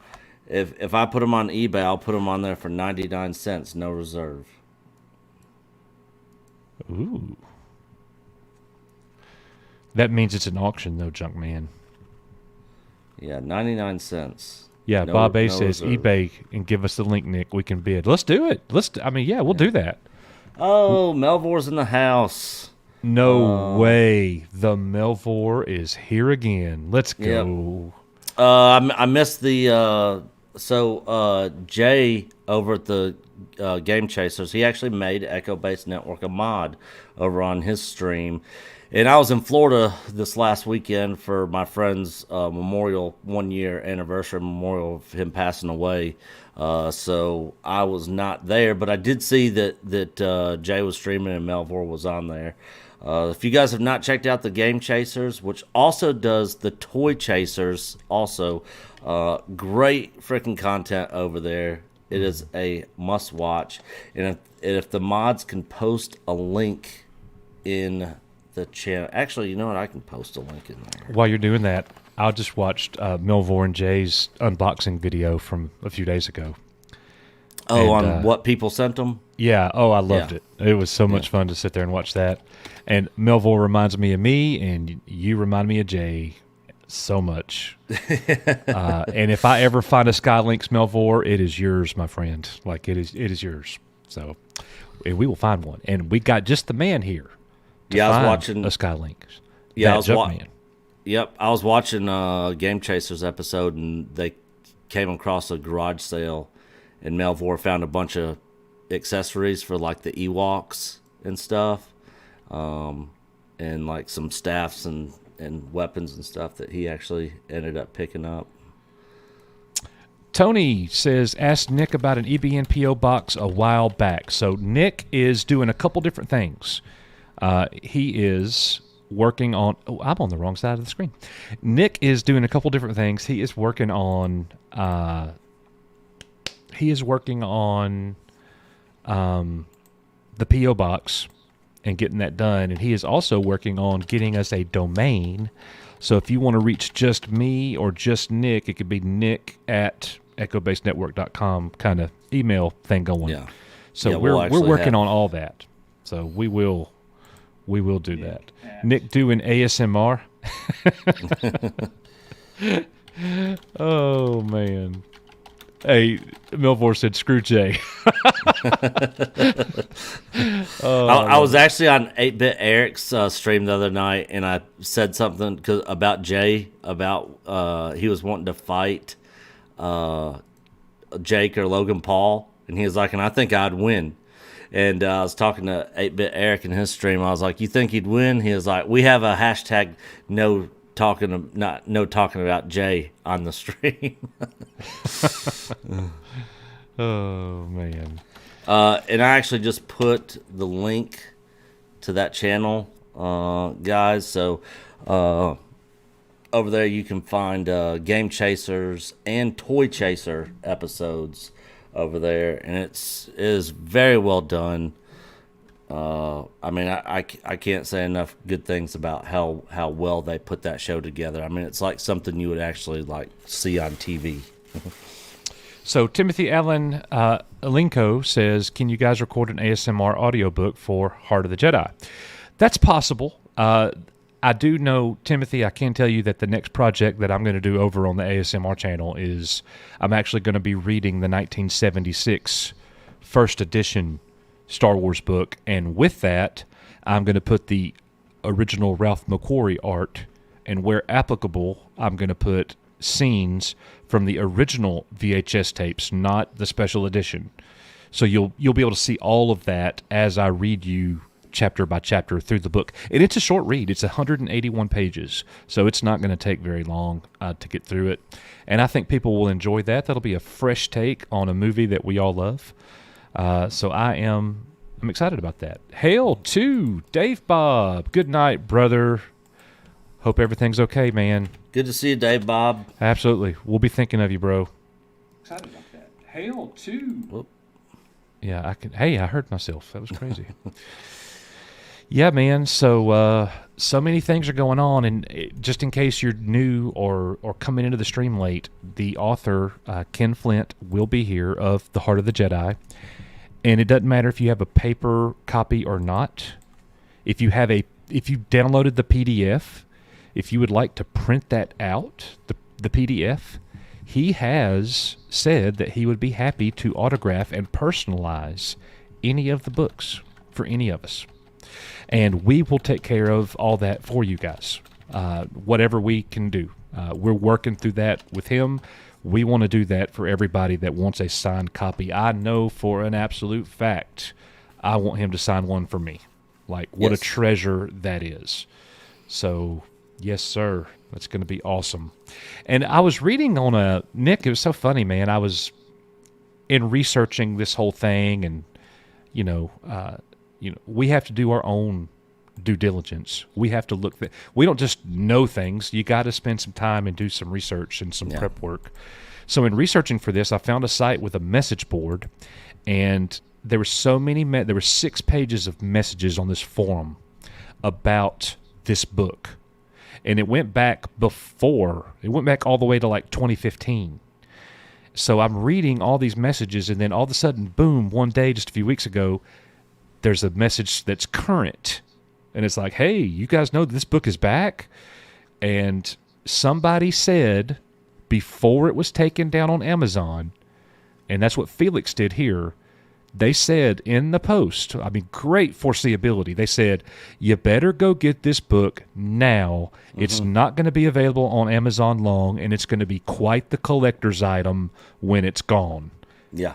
If I put them on eBay, I'll put them on there for 99 cents, no reserve. Ooh. That means it's an auction, though, junk man. Yeah, 99 cents. Yeah, no, Bob A no says reserve. eBay and give us the link, Nick. We can bid. Let's do it. We'll do that. Oh, Melvor's in the house. No way. The Melvor is here again. Let's go. Yep. I missed the Jay over at the Game Chasers. He actually made Echo Base Network a mod over on his stream. And I was in Florida this last weekend for my friend's memorial 1-year anniversary memorial of him passing away. So I was not there, but I did see that Jay was streaming and Melvor was on there. If you guys have not checked out the Game Chasers, which also does the Toy Chasers, also great freaking content over there. It is a must watch. And if the mods can post a link in the channel, actually, you know what? I can post a link in there. While you're doing that, I just watched Melvor and Jay's unboxing video from a few days ago. Oh, on what people sent them? Yeah. Oh, I loved it. It was so much fun to sit there and watch that. And Melvor reminds me of me, and you remind me of Jay so much. And if I ever find a Skylinks Melvor, it is yours, my friend. Like it is yours. So we will find one, and we got just the man here. Yeah, I was watching a Skylinks. Yeah, I was watching. Yep, I was watching Game Chasers episode, and they came across a garage sale, and Melvor found a bunch of accessories for like the Ewoks and stuff, and like some staffs and weapons and stuff that he actually ended up picking up. Tony says, asked Nick about an EBN PO box a while back. So Nick is doing a couple different things. He is working on. Oh, I'm on the wrong side of the screen. Nick is doing a couple different things. He is working on. The PO box, and getting that done. And he is also working on getting us a domain. So if you want to reach just me or just Nick, it could be nick@echobasednetwork.com kind of email thing going. Yeah. So Yeah, we're we'll working on all that. So we will do that. Nick doing ASMR. Oh man. Hey, Milvor said screw Jay. I was actually on 8-Bit Eric's stream the other night, and I said something about Jay, about he was wanting to fight Jake or Logan Paul, and he was like, and I think I'd win. And I was talking to 8-Bit Eric in his stream. I was like, you think he'd win? He was like, we have a hashtag no talking about Jay on the stream. Oh man. And I actually just put the link to that channel, guys. So over there you can find Game Chasers and Toy Chaser episodes over there, and it is very well done. I mean, I can't say enough good things about how well they put that show together. I mean, it's like something you would actually like see on TV. So Timothy Allen Alinko says, can you guys record an ASMR audiobook for Heart of the Jedi? That's possible. I do know, Timothy, I can tell you that the next project that I'm going to do over on the ASMR channel is I'm actually going to be reading the 1976 first edition Star Wars book, and with that, I'm going to put the original Ralph McQuarrie art, and where applicable, I'm going to put scenes from the original VHS tapes, not the special edition. So you'll be able to see all of that as I read you chapter by chapter through the book. And it's a short read. It's 181 pages, so it's not going to take very long to get through it. And I think people will enjoy that. That'll be a fresh take on a movie that we all love. So I'm excited about that. Hail to Dave Bob. Good night, brother. Hope everything's okay, man. Good to see you, Dave Bob. Absolutely. We'll be thinking of you, bro. Excited about that. Hail to. Whoop. Yeah, I can. Hey, I heard myself. That was crazy. Yeah, man. So many things are going on, and just in case you're new or coming into the stream late, the author Ken Flint will be here of The Heart of the Jedi, and it doesn't matter if you have a paper copy or not. If you downloaded the PDF, if you would like to print that out, the PDF, he has said that he would be happy to autograph and personalize any of the books for any of us. And we will take care of all that for you guys, whatever we can do. We're working through that with him. We want to do that for everybody that wants a signed copy. I know for an absolute fact I want him to sign one for me. Like, what a treasure that is. So, yes, sir. That's going to be awesome. And I was reading on Nick, it was so funny, man. I was in researching this whole thing, and, we have to do our own due diligence. We have to look. We don't just know things. You got to spend some time and do some research and some prep work. So in researching for this, I found a site with a message board, and there were there were 6 pages of messages on this forum about this book. And it went back all the way to like 2015. So I'm reading all these messages, and then all of a sudden, boom, one day, just a few weeks ago, there's a message that's current. And it's like, hey, you guys know this book is back? And somebody said before it was taken down on Amazon, and that's what Felix did here, they said in the post, I mean, great foreseeability. They said, you better go get this book now. Mm-hmm. It's not going to be available on Amazon long, and it's going to be quite the collector's item when it's gone. Yeah.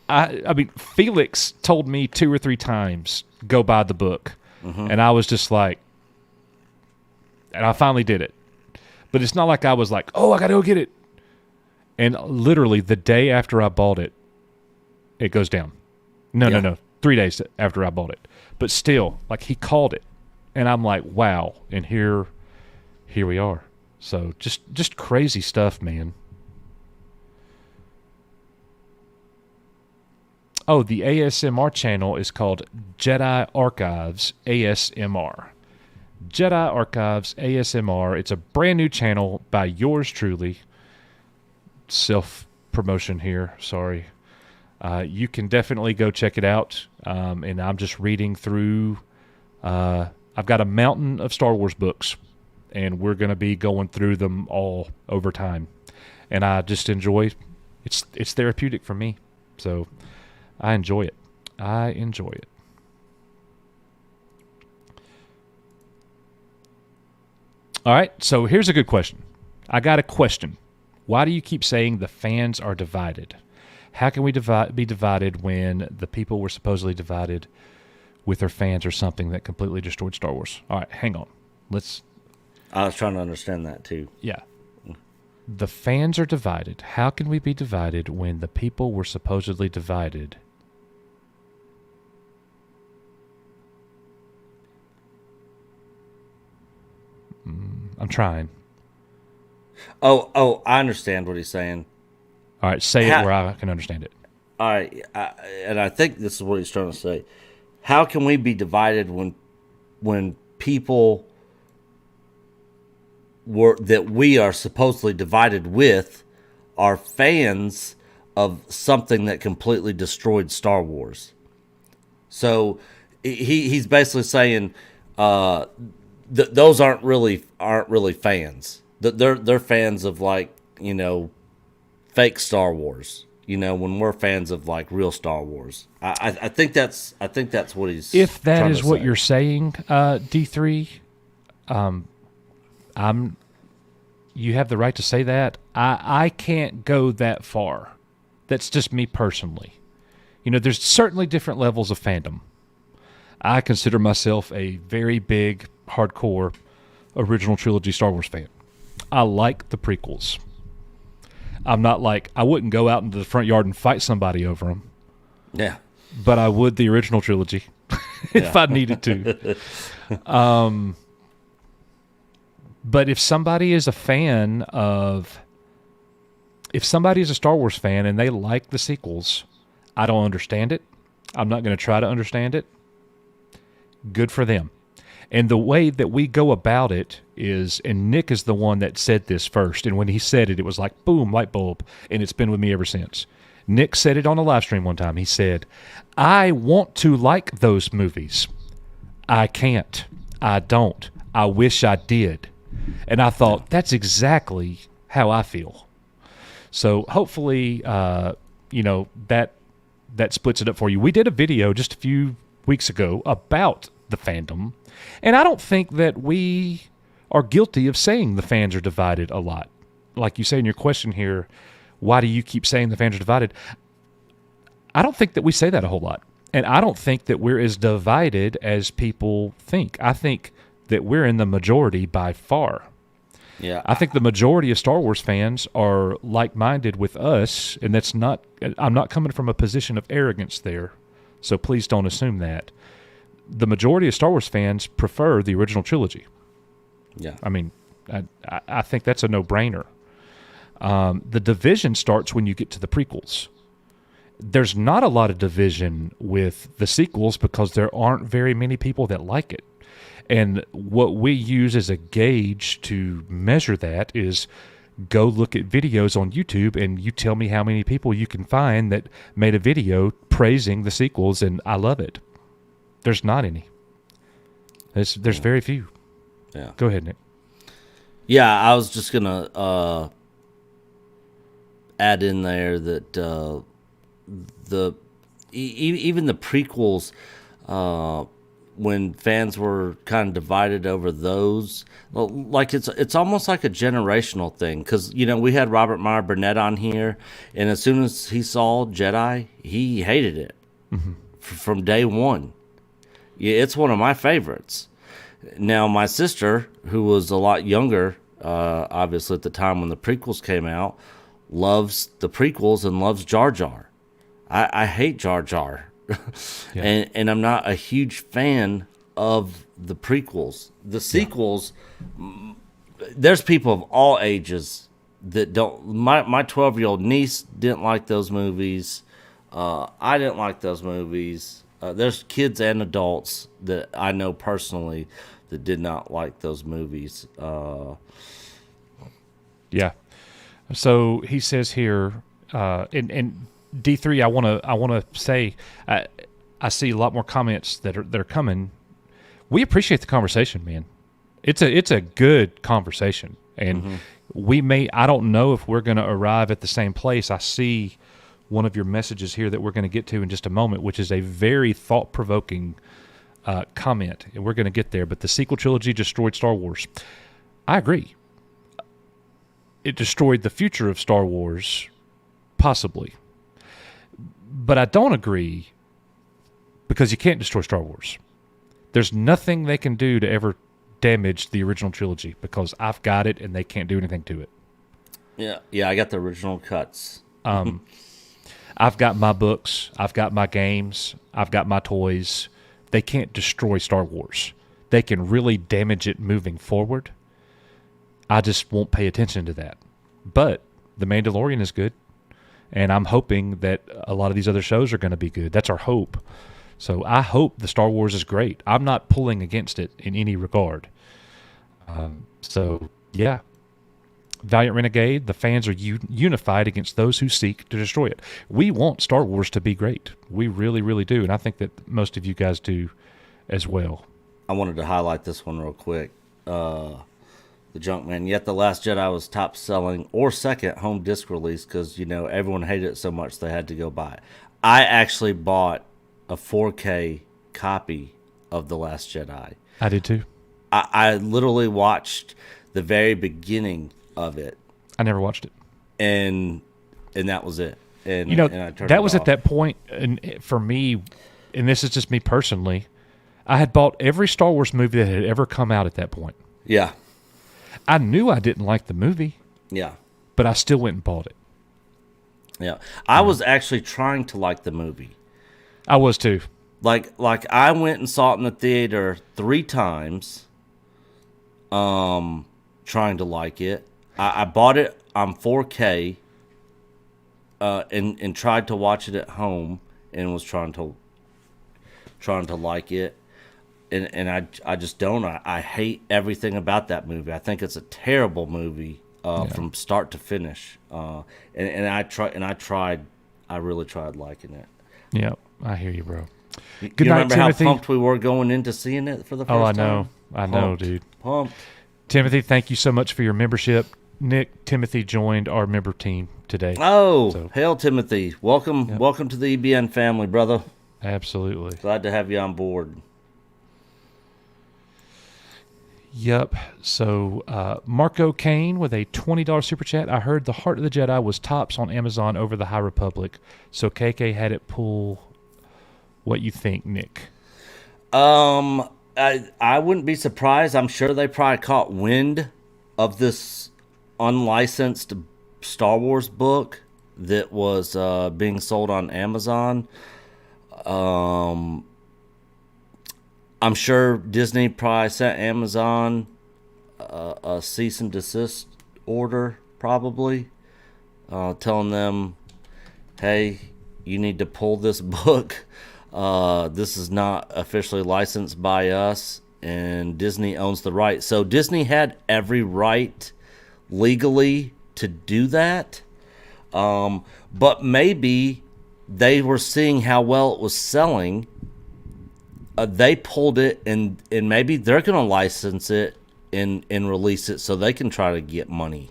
I mean, Felix told me 2 or 3 times, go buy the book. Mm-hmm. And I was just like, and I finally did it. But it's not like I was like, oh, I got to go get it. And literally the day after I bought it, it goes down. No. 3 days after I bought it. But still, like, he called it. And I'm like, wow. And here we are. So just crazy stuff, man. Oh, the ASMR channel is called Jedi Archives ASMR. Jedi Archives ASMR. It's a brand new channel by yours truly. Self-promotion here, sorry. You can definitely go check it out. And I'm just reading through. I've got a mountain of Star Wars books, and we're going to be going through them all over time. And I just enjoy. It's therapeutic for me, so I enjoy it. I enjoy it. All right, so here's a good question. I got a question. Why do you keep saying the fans are divided? How can we be divided when the people were supposedly divided with their fans or something that completely destroyed Star Wars? All right, hang on. I was trying to understand that too. Yeah. The fans are divided. How can we be divided when the people were supposedly divided? I'm trying. Oh, I understand what he's saying. All right, say it where I can understand it. All right, and I think this is what he's trying to say. How can we be divided when people that we are supposedly divided with are fans of something that completely destroyed Star Wars? So he's basically saying those aren't really fans. They're fans of, like, fake Star Wars. When we're fans of, like, real Star Wars. I think that's what he's. If that trying is to what say. you're saying, D3, you have the right to say that. I can't go that far. That's just me personally. There's certainly different levels of fandom. I consider myself a very big, hardcore, original trilogy Star Wars fan. I like the prequels. I'm not like, I wouldn't go out into the front yard and fight somebody over them. Yeah. But I would the original trilogy if I needed to. But if somebody is a Star Wars fan and they like the sequels, I don't understand it. I'm not going to try to understand it. Good for them. And the way that we go about it is, and Nick is the one that said this first, and when he said it, it was like, boom, light bulb, and it's been with me ever since. Nick said it on a live stream one time. He said, I want to like those movies. I can't. I don't. I wish I did. And I thought, that's exactly how I feel. So hopefully, that splits it up for you. We did a video just a few weeks ago about the fandom, and I don't think that we are guilty of saying the fans are divided a lot. Like you say in your question here, why do you keep saying the fans are divided? I don't think that we say that a whole lot. And I don't think that we're as divided as people think. I think that we're in the majority by far. Yeah. I think the majority of Star Wars fans are like-minded with us, and I'm not coming from a position of arrogance there, so please don't assume that. The majority of Star Wars fans prefer the original trilogy. Yeah. I mean, I think that's a no-brainer. The division starts when you get to the prequels. There's not a lot of division with the sequels because there aren't very many people that like it. And what we use as a gauge to measure that is go look at videos on YouTube and you tell me how many people you can find that made a video praising the sequels, and I love it. There's not any. There's very few. Yeah. Go ahead, Nick. Yeah, I was just gonna add in there that even the prequels, when fans were kind of divided over those, like it's almost like a generational thing, because we had Robert Meyer Burnett on here, and as soon as he saw Jedi, he hated it from day one. Yeah, it's one of my favorites. Now, my sister, who was a lot younger, obviously at the time when the prequels came out, loves the prequels and loves Jar Jar. I hate Jar Jar. Yeah. And I'm not a huge fan of the prequels. The sequels, there's people of all ages that don't. My 12-year-old niece didn't like those movies. I didn't like those movies. There's kids and adults that I know personally that did not like those movies. Yeah. So he says here, in D3, I want to say, I see a lot more comments that are coming. We appreciate the conversation, man. It's a good conversation, and I don't know if we're going to arrive at the same place. I see one of your messages here that we're going to get to in just a moment, which is a very thought-provoking comment, and we're going to get there. But the sequel trilogy destroyed Star Wars. I agree. It destroyed the future of Star Wars, possibly. But I don't agree because you can't destroy Star Wars. There's nothing they can do to ever damage the original trilogy because I've got it and they can't do anything to it. Yeah, I got the original cuts. I've got my books, I've got my games, I've got my toys. They can't destroy Star Wars. They can really damage it moving forward. I just won't pay attention to that. But The Mandalorian is good, and I'm hoping that a lot of these other shows are going to be good. That's our hope. So I hope the Star Wars is great. I'm not pulling against it in any regard. So, yeah. Valiant Renegade, the fans are unified against those who seek to destroy it. We want Star Wars to be great. We really, really do, and I think that most of you guys do as well. I wanted to highlight this one real quick. The Junkman. Yet The Last Jedi was top selling or second home disc release because, everyone hated it so much they had to go buy it. I actually bought a 4K copy of The Last Jedi. I did too. I literally watched the very beginning of it. I never watched it. And that was it. And I turned that it was off. at that point, and for me, and this is just me personally, I had bought every Star Wars movie that had ever come out at that point. Yeah. I knew I didn't like the movie. Yeah. But I still went and bought it. Yeah. I was actually trying to like the movie. I was too. Like I went and saw it in the theater 3 times, trying to like it. I bought it on 4K, and tried to watch it at home and was trying to like it. And I just don't. I hate everything about that movie. I think it's a terrible movie from start to finish. And I really tried liking it. Yeah, I hear you, bro. Good Good you night, remember Timothy. how pumped we were going into seeing it for the first time? Oh, I know. I know, Pumped. dude. Pumped. Timothy, thank you so much for your membership. Nick, Timothy joined our member team today. Oh, hail Timothy. Welcome to the EBN family, brother. Absolutely. Glad to have you on board. Yep. So Marco Kane with a $20 super chat. I heard The Heart of the Jedi was tops on Amazon over The High Republic. So KK had it pull. What you think, Nick? I wouldn't be surprised. I'm sure they probably caught wind of this unlicensed Star Wars book that was being sold on Amazon. I'm sure Disney probably sent Amazon a cease and desist order, probably, telling them, hey, you need to pull this book. This is not officially licensed by us, and Disney owns the right. So Disney had every right legally to do that. But maybe they were seeing how well it was selling. They pulled it, and maybe they're going to license it and release it so they can try to get money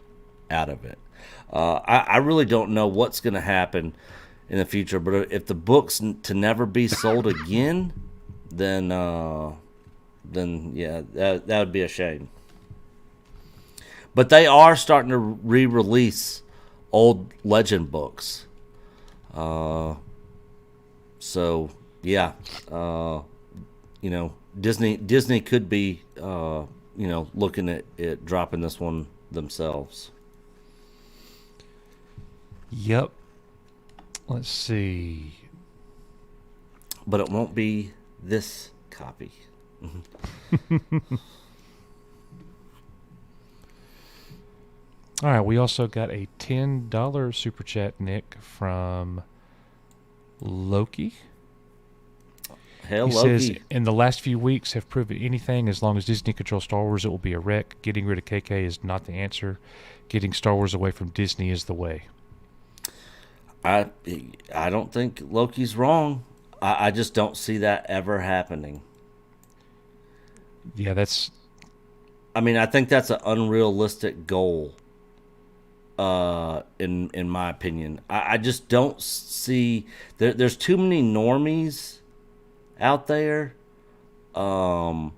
out of it. I really don't know what's going to happen in the future, but if the book's to never be sold again, then yeah, that would be a shame. But they are starting to re-release old legend books. So yeah, Disney could be looking at dropping this one themselves. Yep. Let's see. But it won't be this copy. All right, we also got a $10 super chat, Nick, from Loki. Hell, He Loki. says, in the last few weeks have proven anything. As long as Disney controls Star Wars, it will be a wreck. Getting rid of KK is not the answer. Getting Star Wars away from Disney is the way. I don't think Loki's wrong. I just don't see that ever happening. Yeah, that's... I mean, I think that's an unrealistic goal, in my opinion. I just don't see... There's too many normies out there, and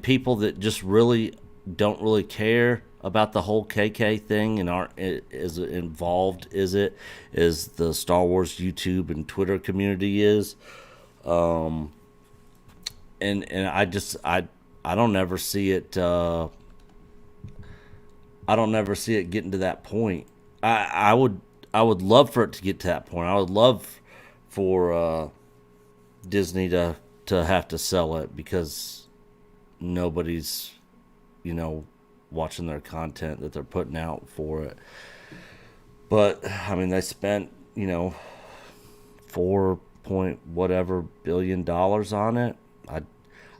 people that just really don't really care about the whole KK thing and aren't as involved as the Star Wars YouTube and Twitter community is. And I don't ever see it. I don't ever see it getting to that point. I would love for it to get to that point. I would love for Disney to have to sell it because nobody's, watching their content that they're putting out for it. But I mean, they spent, $4 billion on it.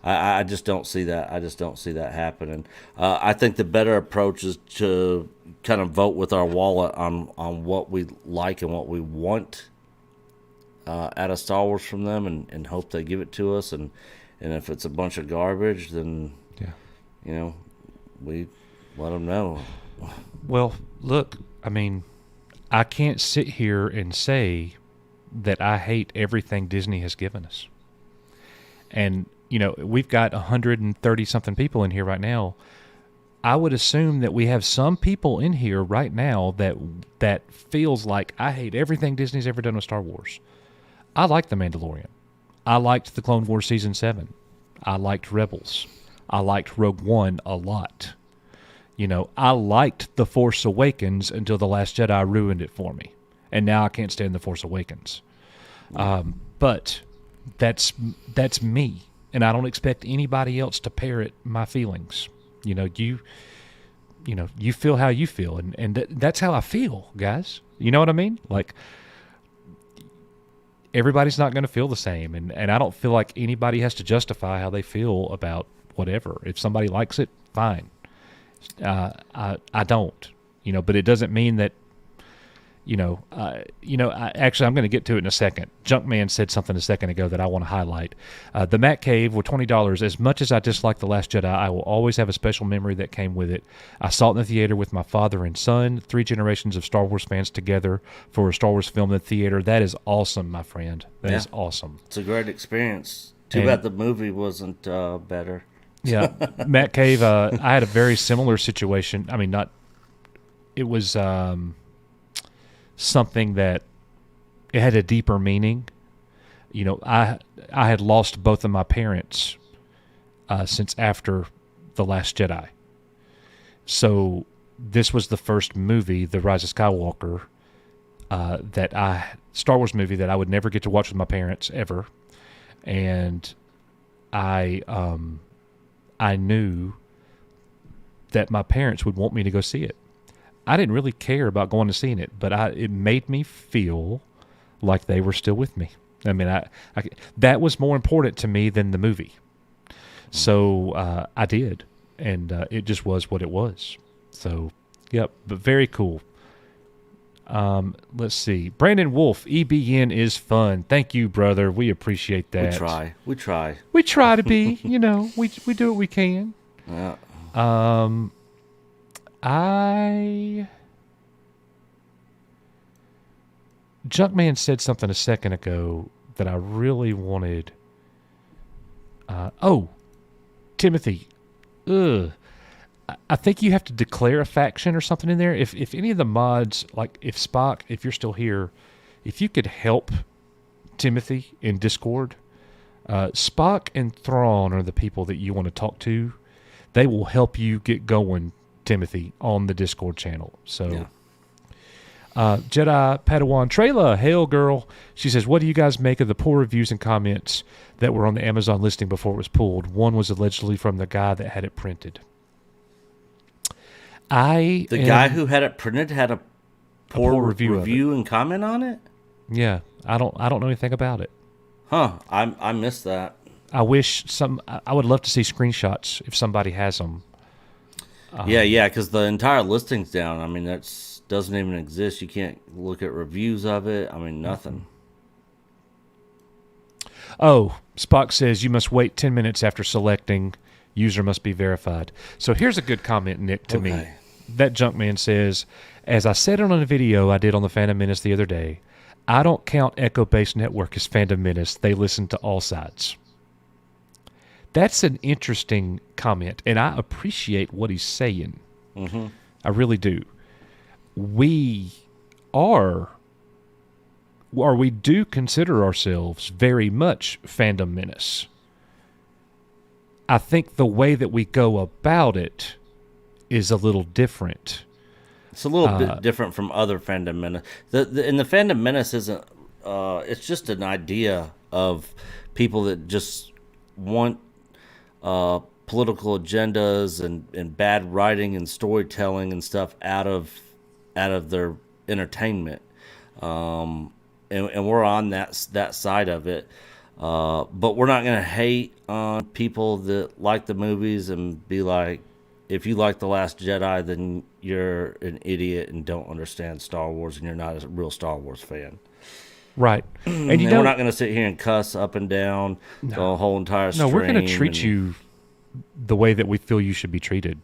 I just don't see that. I just don't see that happening. I think the better approach is to kind of vote with our wallet on what we like and what we want out of Star Wars from them, and hope they give it to us. And if it's a bunch of garbage, then we let them know. Well, look, I mean, I can't sit here and say that I hate everything Disney has given us. And, we've got 130-something people in here right now. I would assume that we have some people in here right now that feels like I hate everything Disney's ever done with Star Wars. I liked The Mandalorian. I liked the Clone Wars Season 7. I liked Rebels. I liked Rogue One a lot. I liked The Force Awakens until The Last Jedi ruined it for me. And now I can't stand The Force Awakens. But that's me. And I don't expect anybody else to parrot my feelings. You feel how you feel. And that's how I feel, guys. You know what I mean? Like, everybody's not going to feel the same. And I don't feel like anybody has to justify how they feel about whatever. If somebody likes it, fine. I don't, but it doesn't mean that, actually, I'm going to get to it in a second. Junkman said something a second ago that I want to highlight. The Matt Cave were $20. As much as I dislike The Last Jedi, I will always have a special memory that came with it. I saw it in the theater with my father and son, 3 generations of Star Wars fans together for a Star Wars film in the theater. That is awesome, my friend. That is awesome. It's a great experience. Too bad the movie wasn't better. Yeah, Matt Cave, I had a very similar situation. I mean, it was something that it had a deeper meaning. I had lost both of my parents since after The Last Jedi. So this was the first movie, The Rise of Skywalker, Star Wars movie that I would never get to watch with my parents ever. And I knew that my parents would want me to go see it. I didn't really care about going to seeing it, but it made me feel like they were still with me. I mean, that was more important to me than the movie. So I did, and it just was what it was. So, yep, but very cool. Let's see. Brandon Wolf, EBN is fun. Thank you, brother. We appreciate that. We try. We try to be, we do what we can. Yeah. Junkman said something a second ago that I really wanted. Timothy. I think you have to declare a faction or something in there. If any of the mods, like if Spock, if you're still here, if you could help Timothy in Discord, Spock and Thrawn are the people that you want to talk to. They will help you get going, Timothy, on the Discord channel. So, yeah. Jedi Padawan Trayla, hail girl. She says, what do you guys make of the poor reviews and comments that were on the Amazon listing before it was pulled? One was allegedly from the guy that had it printed. The guy who had it printed had a poor review and comment on it? Yeah. I don't know anything about it. Huh? I missed that. I would love to see screenshots if somebody has them. Yeah, because the entire listing's down. I mean, that's doesn't even exist. You can't look at reviews of it. I mean, nothing. Oh, Spock says you must wait 10 minutes after selecting. User must be verified. So here's a good comment, Nick, to me. That Junkman says, as I said on a video I did on the Phantom Menace the other day, I don't count Echo Base Network as Phantom Menace. They listen to all sides. That's an interesting comment, and I appreciate what he's saying. Mm-hmm. I really do. We do consider ourselves very much Phantom Menace. I think the way that we go about it is a little different. It's a little bit different from other Phantom Menace. The Phantom Menace isn't. It's just an idea of people that just want political agendas and bad writing and storytelling and stuff out of their entertainment. And we're on that side of it. But we're not going to hate on people that like the movies and be like, if you like The Last Jedi, then you're an idiot and don't understand Star Wars and you're not a real Star Wars fan. Right. And we're not going to sit here and cuss up and down the whole entire stream. No, we're going to treat you the way that we feel you should be treated.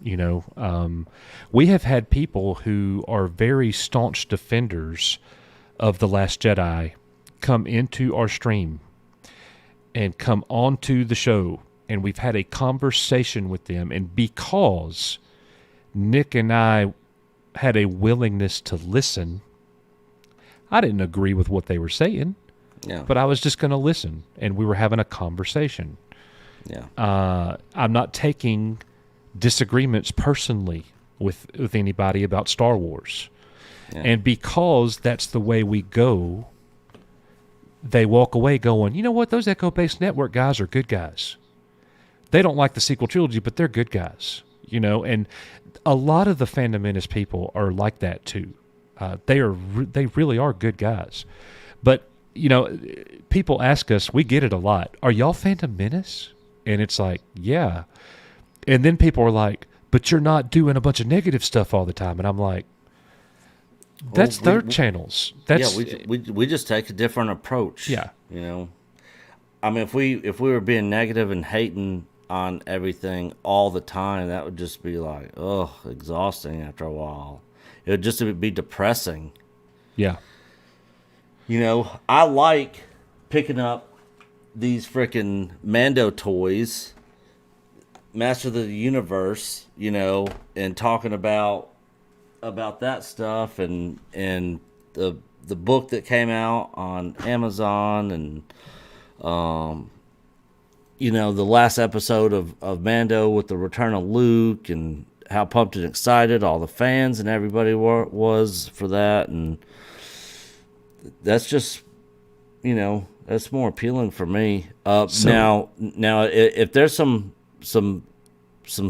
You know, we have had people who are very staunch defenders of The Last Jedi come into our stream and come onto the show, and we've had a conversation with them, and because Nick and I had a willingness to listen, I didn't agree with what they were saying, but I was just going to listen, and we were having a conversation. I'm not taking disagreements personally with anybody about Star Wars. And because that's the way we go, they walk away going, you know what, those Echo Base Network guys are good guys. They don't like the sequel trilogy, but they're good guys. You know, and a lot of the Phantom Menace people are like that too. They really are good guys. But, you know, people ask us, we get it a lot, are y'all Phantom Menace? And it's like, yeah. And then people are like, but you're not doing a bunch of negative stuff all the time. And I'm like, that's their channels. That's we just take a different approach. Yeah. You know, I mean, if we were being negative and hating on everything all the time, that would just be like, exhausting after a while. It would just be depressing. Yeah. You know, I like picking up these freaking Mando toys, Master of the Universe, you know, and talking about that stuff and the book that came out on Amazon and you know, the last episode of Mando with the return of Luke and how pumped and excited all the fans and everybody was for that, and that's just, you know, that's more appealing for me. Now if there's some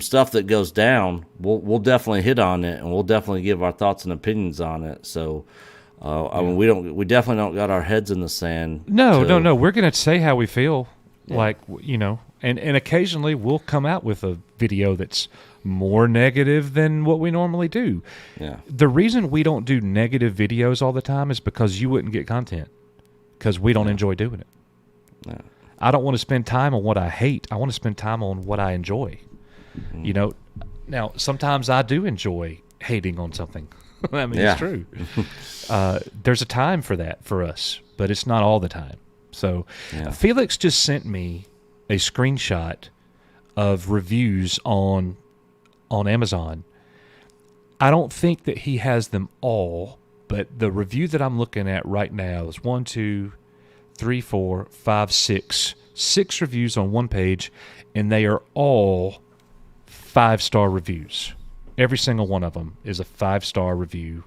stuff that goes down, we'll definitely hit on it, and we'll definitely give our thoughts and opinions on it. So, I mean, we definitely don't got our heads in the sand. No. We're gonna say how we feel, like, you know, and occasionally we'll come out with a video that's more negative than what we normally do. Yeah. The reason we don't do negative videos all the time is because you wouldn't get content, because we don't enjoy doing it. Yeah. I don't want to spend time on what I hate. I want to spend time on what I enjoy. You know, now sometimes I do enjoy hating on something. I mean, it's true. There's a time for that for us, but it's not all the time. So Felix just sent me a screenshot of reviews on Amazon. I don't think that he has them all, but the review that I'm looking at right now is 1, 2, 3, 4, 5, 6. 6 reviews on one page, and they are all 5-star reviews. Every single one of them is a 5-star review.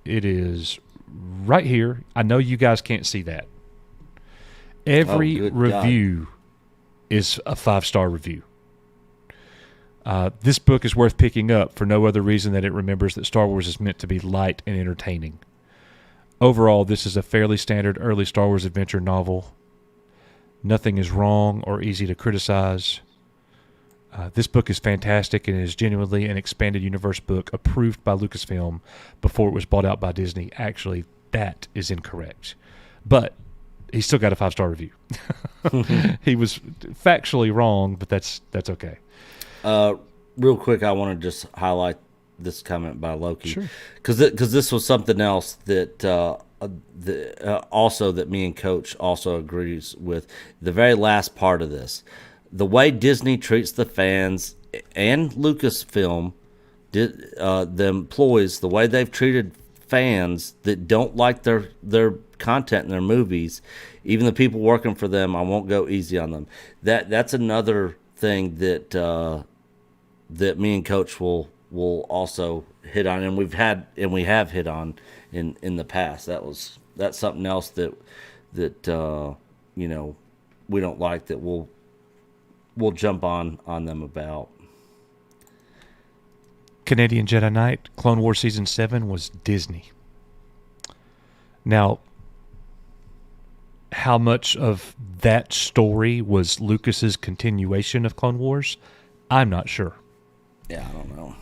It is right here. I know you guys can't see that. Every review is a 5-star review. This book is worth picking up for no other reason than it remembers that Star Wars is meant to be light and entertaining. Overall, this is a fairly standard early Star Wars adventure novel. Nothing is wrong or easy to criticize. This book is fantastic and is genuinely an expanded universe book approved by Lucasfilm before it was bought out by Disney. Actually, that is incorrect. But he still got a 5-star review. He was factually wrong, but that's okay. Real quick, I want to just highlight this comment by Loki. Sure. Because this was something else that also that me and Coach also agrees with. The very last part of this. The way Disney treats the fans and Lucasfilm, the employees, the way they've treated fans that don't like their content in their movies, even the people working for them, I won't go easy on them. That's another thing that that me and Coach will also hit on, and we have hit on in the past. That's something else that you know, we don't like, that we'll jump on them about. Canadian Jedi Knight, Clone Wars Season 7 was Disney. Now, how much of that story was Lucas's continuation of Clone Wars, I'm not sure. Yeah, I don't know.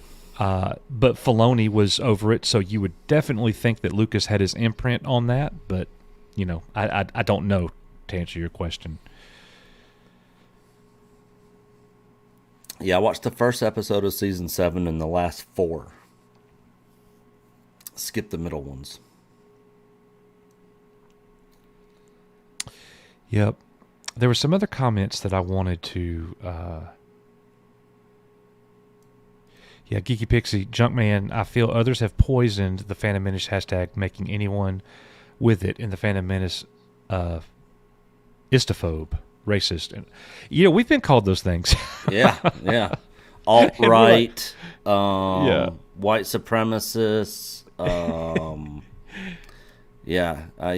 But Filoni was over it, so you would definitely think that Lucas had his imprint on that, but, you know, I don't know, to answer your question. Yeah, I watched the first episode of Season 7 and the last 4. Skip the middle ones. Yep. There were some other comments that I wanted to... Yeah, Geeky Pixie, Junkman, I feel others have poisoned the Phantom Menace hashtag, making anyone with it in the Phantom Menace istophobe, racist. And, you know, we've been called those things. Yeah. Alt-right, yeah. White supremacists,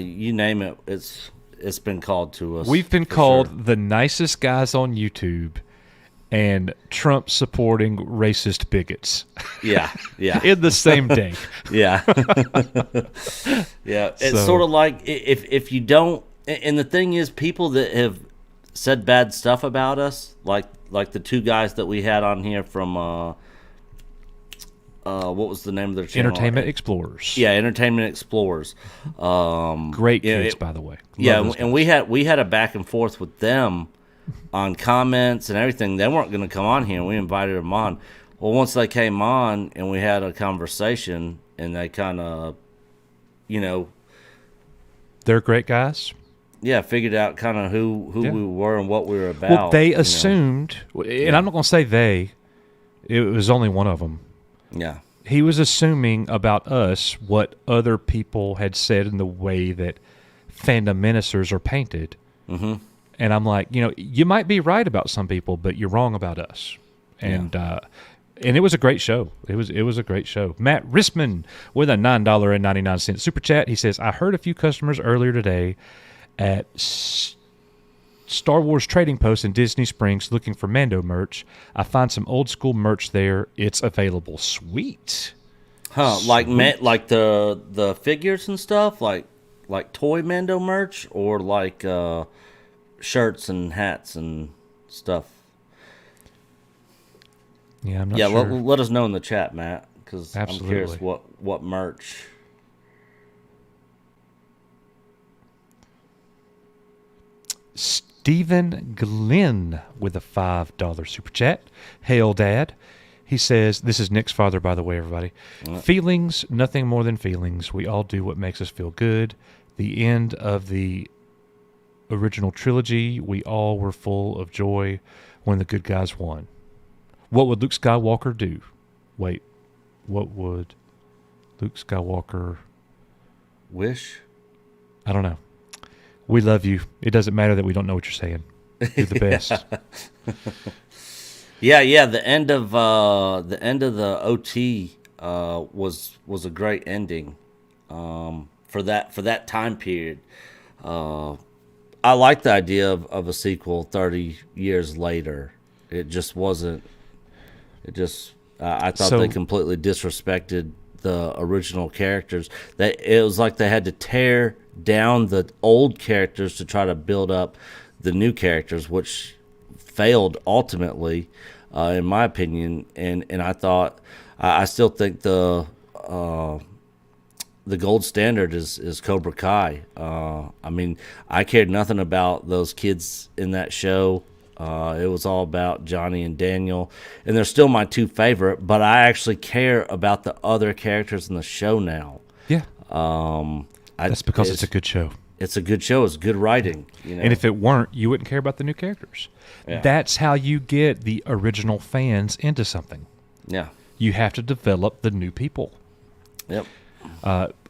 you name it, it's been called to us. We've been called the nicest guys on YouTube and Trump supporting racist bigots. Yeah. In the same day. Yeah. Yeah. It's sort of like if you don't, and the thing is, people that have said bad stuff about us, like the two guys that we had on here from what was the name of their channel? Entertainment Explorers. Yeah, Entertainment Explorers. Great kids, by the way. And we had a back and forth with them on comments and everything. They weren't going to come on here, and we invited them on. Well, once they came on and we had a conversation, and they kind of, you know, they're great guys. Yeah, figured out kind of who we were and what we were about. Well, they assumed, and I'm not going to say they, it was only one of them. Yeah. He was assuming about us what other people had said in the way that fandom menacers are painted. Mm-hmm. And I'm like, you know, you might be right about some people, but you're wrong about us. And and it was a great show. It was a great show. Matt Risman with a $9.99 super chat. He says, I heard a few customers earlier today at Star Wars Trading Post in Disney Springs looking for Mando merch. I find some old school merch there. It's available. Sweet. Huh? Sweet. Like the figures and stuff, like toy Mando merch, or like shirts and hats and stuff. Yeah, I'm not sure. Let us know in the chat, Matt, because I'm Absolutely. curious what merch. Stephen Glenn with a $5 super chat. Hail, Dad. He says, this is Nick's father, by the way, everybody. Feelings, nothing more than feelings. We all do what makes us feel good. The end of the original trilogy, we all were full of joy when the good guys won. What would Luke Skywalker do? Wait, what would Luke Skywalker wish? I don't know. We love you. It doesn't matter that we don't know what you're saying. You're the best. Yeah. The end of the OT was a great ending for that time period. I like the idea of a sequel 30 years later. It just wasn't. I thought they completely disrespected the original characters. That it was like they had to tear down the old characters to try to build up the new characters, which failed ultimately, in my opinion. And I thought, I still think the gold standard is Cobra Kai. I mean, I cared nothing about those kids in that show. It was all about Johnny and Daniel, and they're still my two favorite, but I actually care about the other characters in the show now. Yeah. That's because it's a good show. It's a good show. It's good writing. You know? And if it weren't, you wouldn't care about the new characters. Yeah. That's how you get the original fans into something. Yeah. You have to develop the new people. Yep.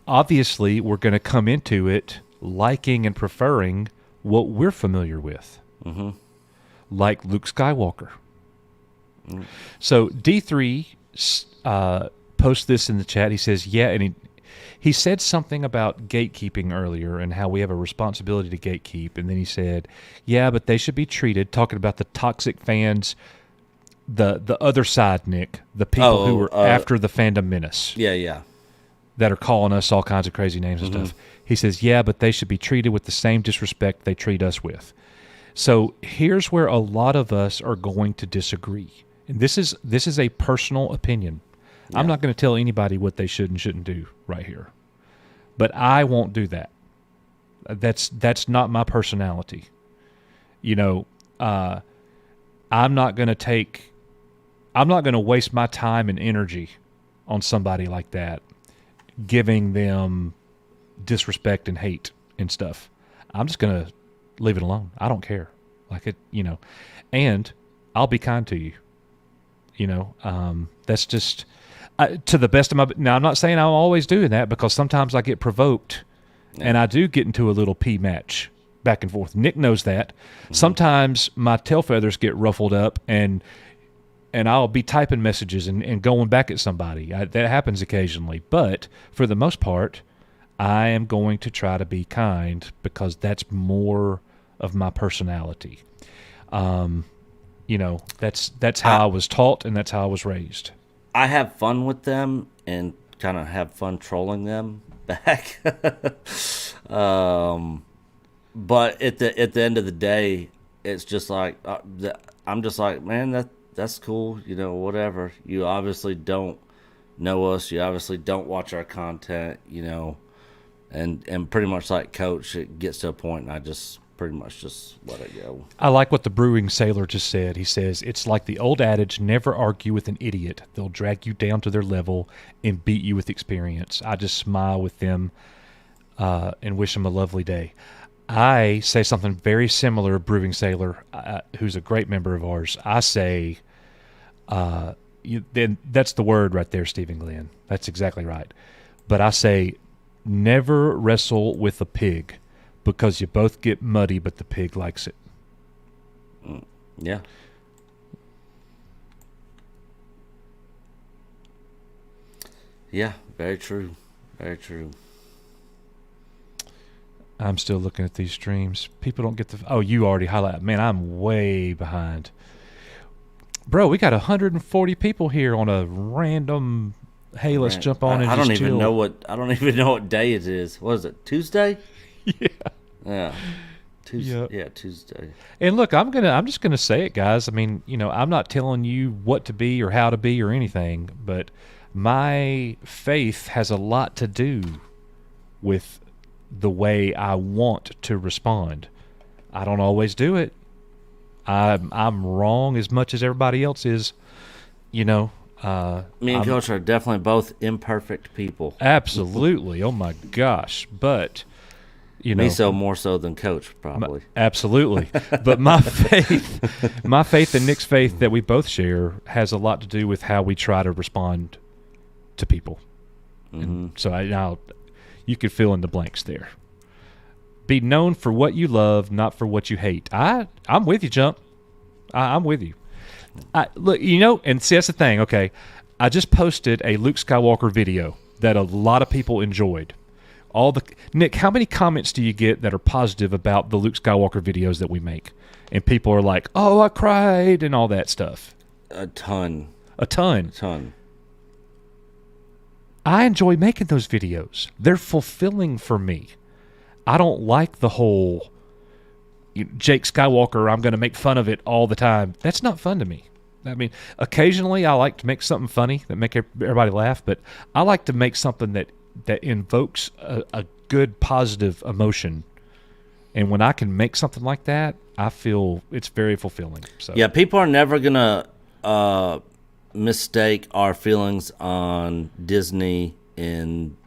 Obviously, we're going to come into it liking and preferring what we're familiar with, like Luke Skywalker. So D3 posts this in the chat. He says, yeah, and he said something about gatekeeping earlier and how we have a responsibility to gatekeep. And then he said, yeah, but they should be treated, talking about the toxic fans, the other side, Nick, the people who were after the fandom menace. Yeah. That are calling us all kinds of crazy names and stuff. He says, yeah, but they should be treated with the same disrespect they treat us with. So here's where a lot of us are going to disagree. And this is a personal opinion. Yeah. I'm not going to tell anybody what they should and shouldn't do right here. But I won't do that. That's not my personality. You know, I'm not going to waste my time and energy on somebody like that, giving them disrespect and hate and stuff. I'm just going to leave it alone. I don't care. Like it, you know, and I'll be kind to you. You know, that's just to the best of my. Now, I'm not saying I'm always doing that, because sometimes I get provoked and I do get into a little pee match back and forth. Nick knows that. Sometimes my tail feathers get ruffled up and I'll be typing messages and going back at somebody. That happens occasionally. But for the most part, I am going to try to be kind, because that's more of my personality. You know, that's how I was taught, and that's how I was raised. I have fun with them and kind of have fun trolling them back. But at the end of the day, it's just like I'm just like, man, that's cool, you know, whatever. You obviously don't know us. You obviously don't watch our content, you know, and pretty much like Coach, it gets to a point and I just pretty much just let it go. I like what the Brewing Sailor just said. He says, it's like the old adage, never argue with an idiot. They'll drag you down to their level and beat you with experience. I just smile with them and wish them a lovely day. I say something very similar, Brewing Sailor, who's a great member of ours. I say, then that's the word right there, Stephen Glenn. That's exactly right. But I say, never wrestle with a pig, because you both get muddy, but the pig likes it. Yeah. Yeah, very true. Very true. I'm still looking at these streams. People don't get the... Oh, you already highlighted. Man, I'm way behind. Bro, we got 140 people here on a random... Hey, let's jump on and I just don't even chill. I don't even know what day it is. What is it? Tuesday? Yeah. Yeah. Tuesday. Yep. Yeah, Tuesday. And look, I'm just gonna say it, guys. I mean, you know, I'm not telling you what to be or how to be or anything, but my faith has a lot to do with the way I want to respond. I don't always do it. I'm wrong as much as everybody else is, you know. Me and Coach are definitely both imperfect people. Absolutely. Oh my gosh. But you know, me so more so than Coach, probably. Absolutely. But my faith and Nick's faith that we both share has a lot to do with how we try to respond to people. Mm-hmm. And so you could fill in the blanks there. Be known for what you love, not for what you hate. I'm with you, Jump. I'm with you. Look, you know, and see, that's the thing. Okay, I just posted a Luke Skywalker video that a lot of people enjoyed. Nick, how many comments do you get that are positive about the Luke Skywalker videos that we make? And people are like, "Oh, I cried," and all that stuff. A ton. A ton. A ton. I enjoy making those videos. They're fulfilling for me. I don't like the whole Jake Skywalker, I'm going to make fun of it all the time. That's not fun to me. I mean, occasionally I like to make something funny that make everybody laugh, but I like to make something that invokes a good, positive emotion. And when I can make something like that, I feel it's very fulfilling. So yeah, people are never going to mistake our feelings on Disney and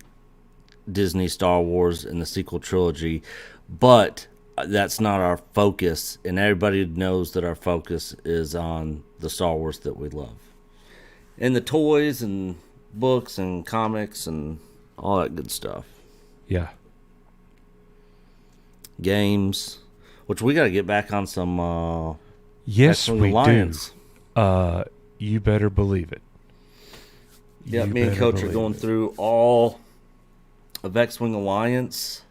Disney Star Wars and the sequel trilogy, but that's not our focus, and everybody knows that our focus is on the Star Wars that we love, and the toys and books and comics and all that good stuff. Yeah, games, which we got to get back on some. Yes, we Alliance. Do. You better believe it. Yeah, me and Coach are going through all of X-Wing Alliance,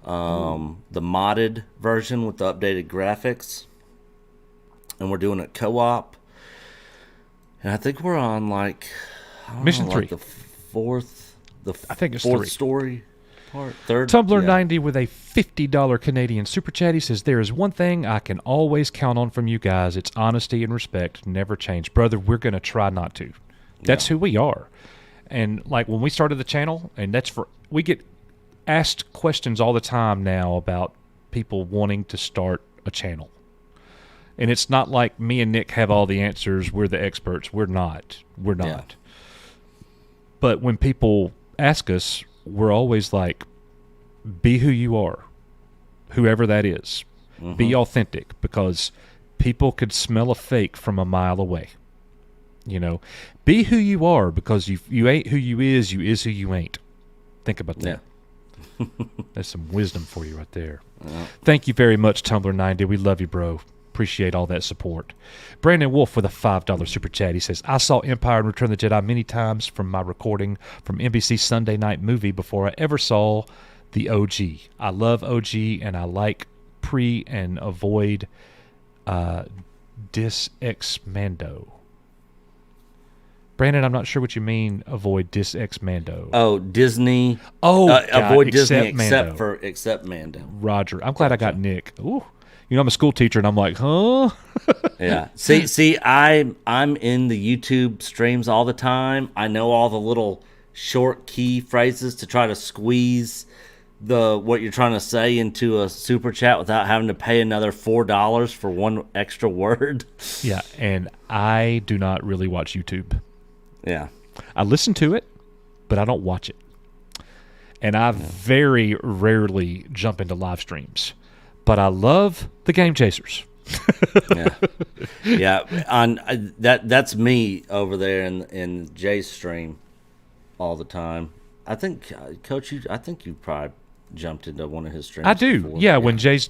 the modded version with the updated graphics, and we're doing it co-op. And I think we're on Mission 3, the fourth. I think it's fourth 3. Story part. Third. Tumblr 90 with a $50 Canadian super chat. He says, there is one thing I can always count on from you guys. It's honesty and respect. Never change. Brother, we're going to try not to. That's who we are. And when we started the channel, and we get asked questions all the time now about people wanting to start a channel. And it's not like me and Nick have all the answers. We're the experts. We're not. Yeah. But when people ask us, we're always like, be who you are, whoever that is. Mm-hmm. Be authentic, because people could smell a fake from a mile away. Be who you are, because you ain't who you is who you ain't. Think about that. Yeah. That's some wisdom for you right there. Yeah. Thank you very much, Tumblr 90. We love you, bro. Appreciate all that support. Brandon Wolf with a $5 super chat. He says, I saw Empire and Return of the Jedi many times from my recording from NBC's Sunday Night Movie before I ever saw the OG. I love OG, and I like pre and avoid dis ex mando. Brandon, I'm not sure what you mean, avoid dis ex mando. Oh, Disney. Avoid Disney except Mando. Roger. I'm glad I got Nick. Ooh. I'm a school teacher, and I'm like, huh? Yeah. See, I'm in the YouTube streams all the time. I know all the little short key phrases to try to squeeze what you're trying to say into a super chat without having to pay another $4 for one extra word. Yeah, and I do not really watch YouTube. Yeah. I listen to it, but I don't watch it. And I very rarely jump into live streams. But I love the Game Chasers. Yeah. That's me over there in Jay's stream all the time. I think, Coach, you probably jumped into one of his streams. I do. Before. Yeah, when Jay's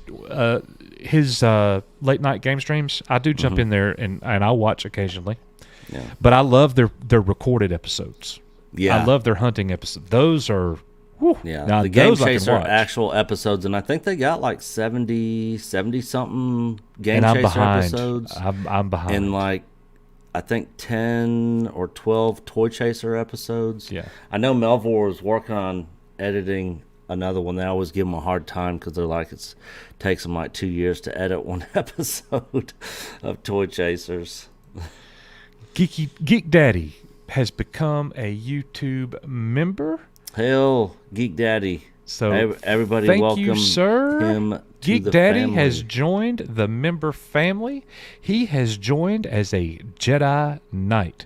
his late night game streams, I do jump in there and I'll watch occasionally. Yeah. But I love their recorded episodes. Yeah. I love their hunting episodes. Those are yeah, now, the Game Chaser actual episodes, and I think they got 70-something Game Chaser episodes. I'm behind. And I think 10 or 12 Toy Chaser episodes. Yeah. I know Melvor was working on editing another one. They always give him a hard time because they're it takes them 2 years to edit one episode of Toy Chasers. Geek Daddy has become a YouTube member. Hell, Geek Daddy. So everybody welcome you, sir. Him to Geek the Daddy family. has joined the member family. He has joined as a Jedi Knight.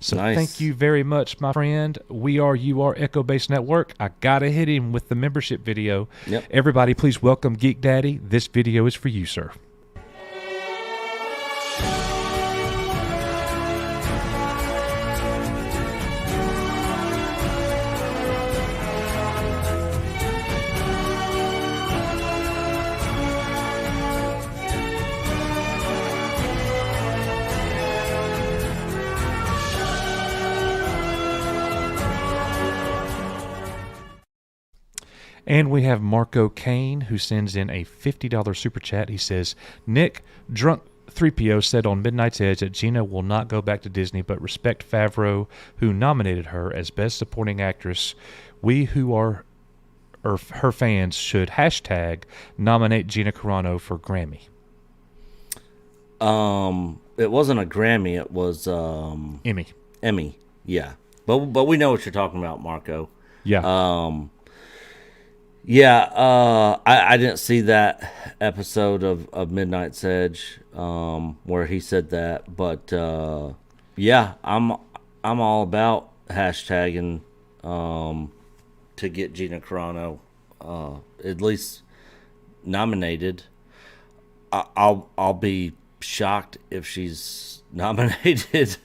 So nice. Thank you very much, my friend. You are Echo Base Network. I gotta hit him with the membership video. Yep. Everybody, please welcome Geek Daddy. This video is for you, sir. And we have Marco Kane, who sends in a $50 super chat. He says, Nick, drunk 3PO said on Midnight's Edge that Gina will not go back to Disney, but respect Favreau, who nominated her as Best Supporting Actress. We who are her fans should hashtag nominate Gina Carano for Grammy. It wasn't a Grammy. It was Emmy. Emmy. Yeah, but we know what you're talking about, Marco. Yeah. I didn't see that episode of Midnight's Edge where he said that, but I'm all about hashtagging to get Gina Carano at least nominated. I'll be shocked if she's nominated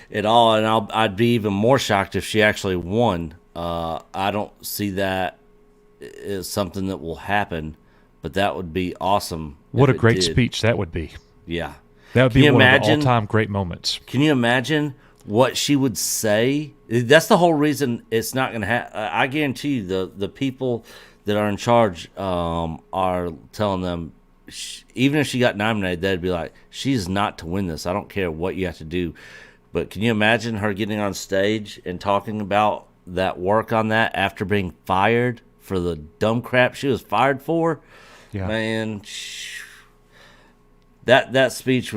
at all, and I'd be even more shocked if she actually won. I don't see that is something that will happen, but that would be awesome. What a great speech that would be. Yeah. That would be one of the all-time great moments. Can you imagine what she would say? That's the whole reason it's not going to happen. I guarantee you the people that are in charge are telling them, even if she got nominated, they'd be like, she's not to win this. I don't care what you have to do. But can you imagine her getting on stage and talking about that work on that after being fired for the dumb crap she was fired for? Yeah. Man, that speech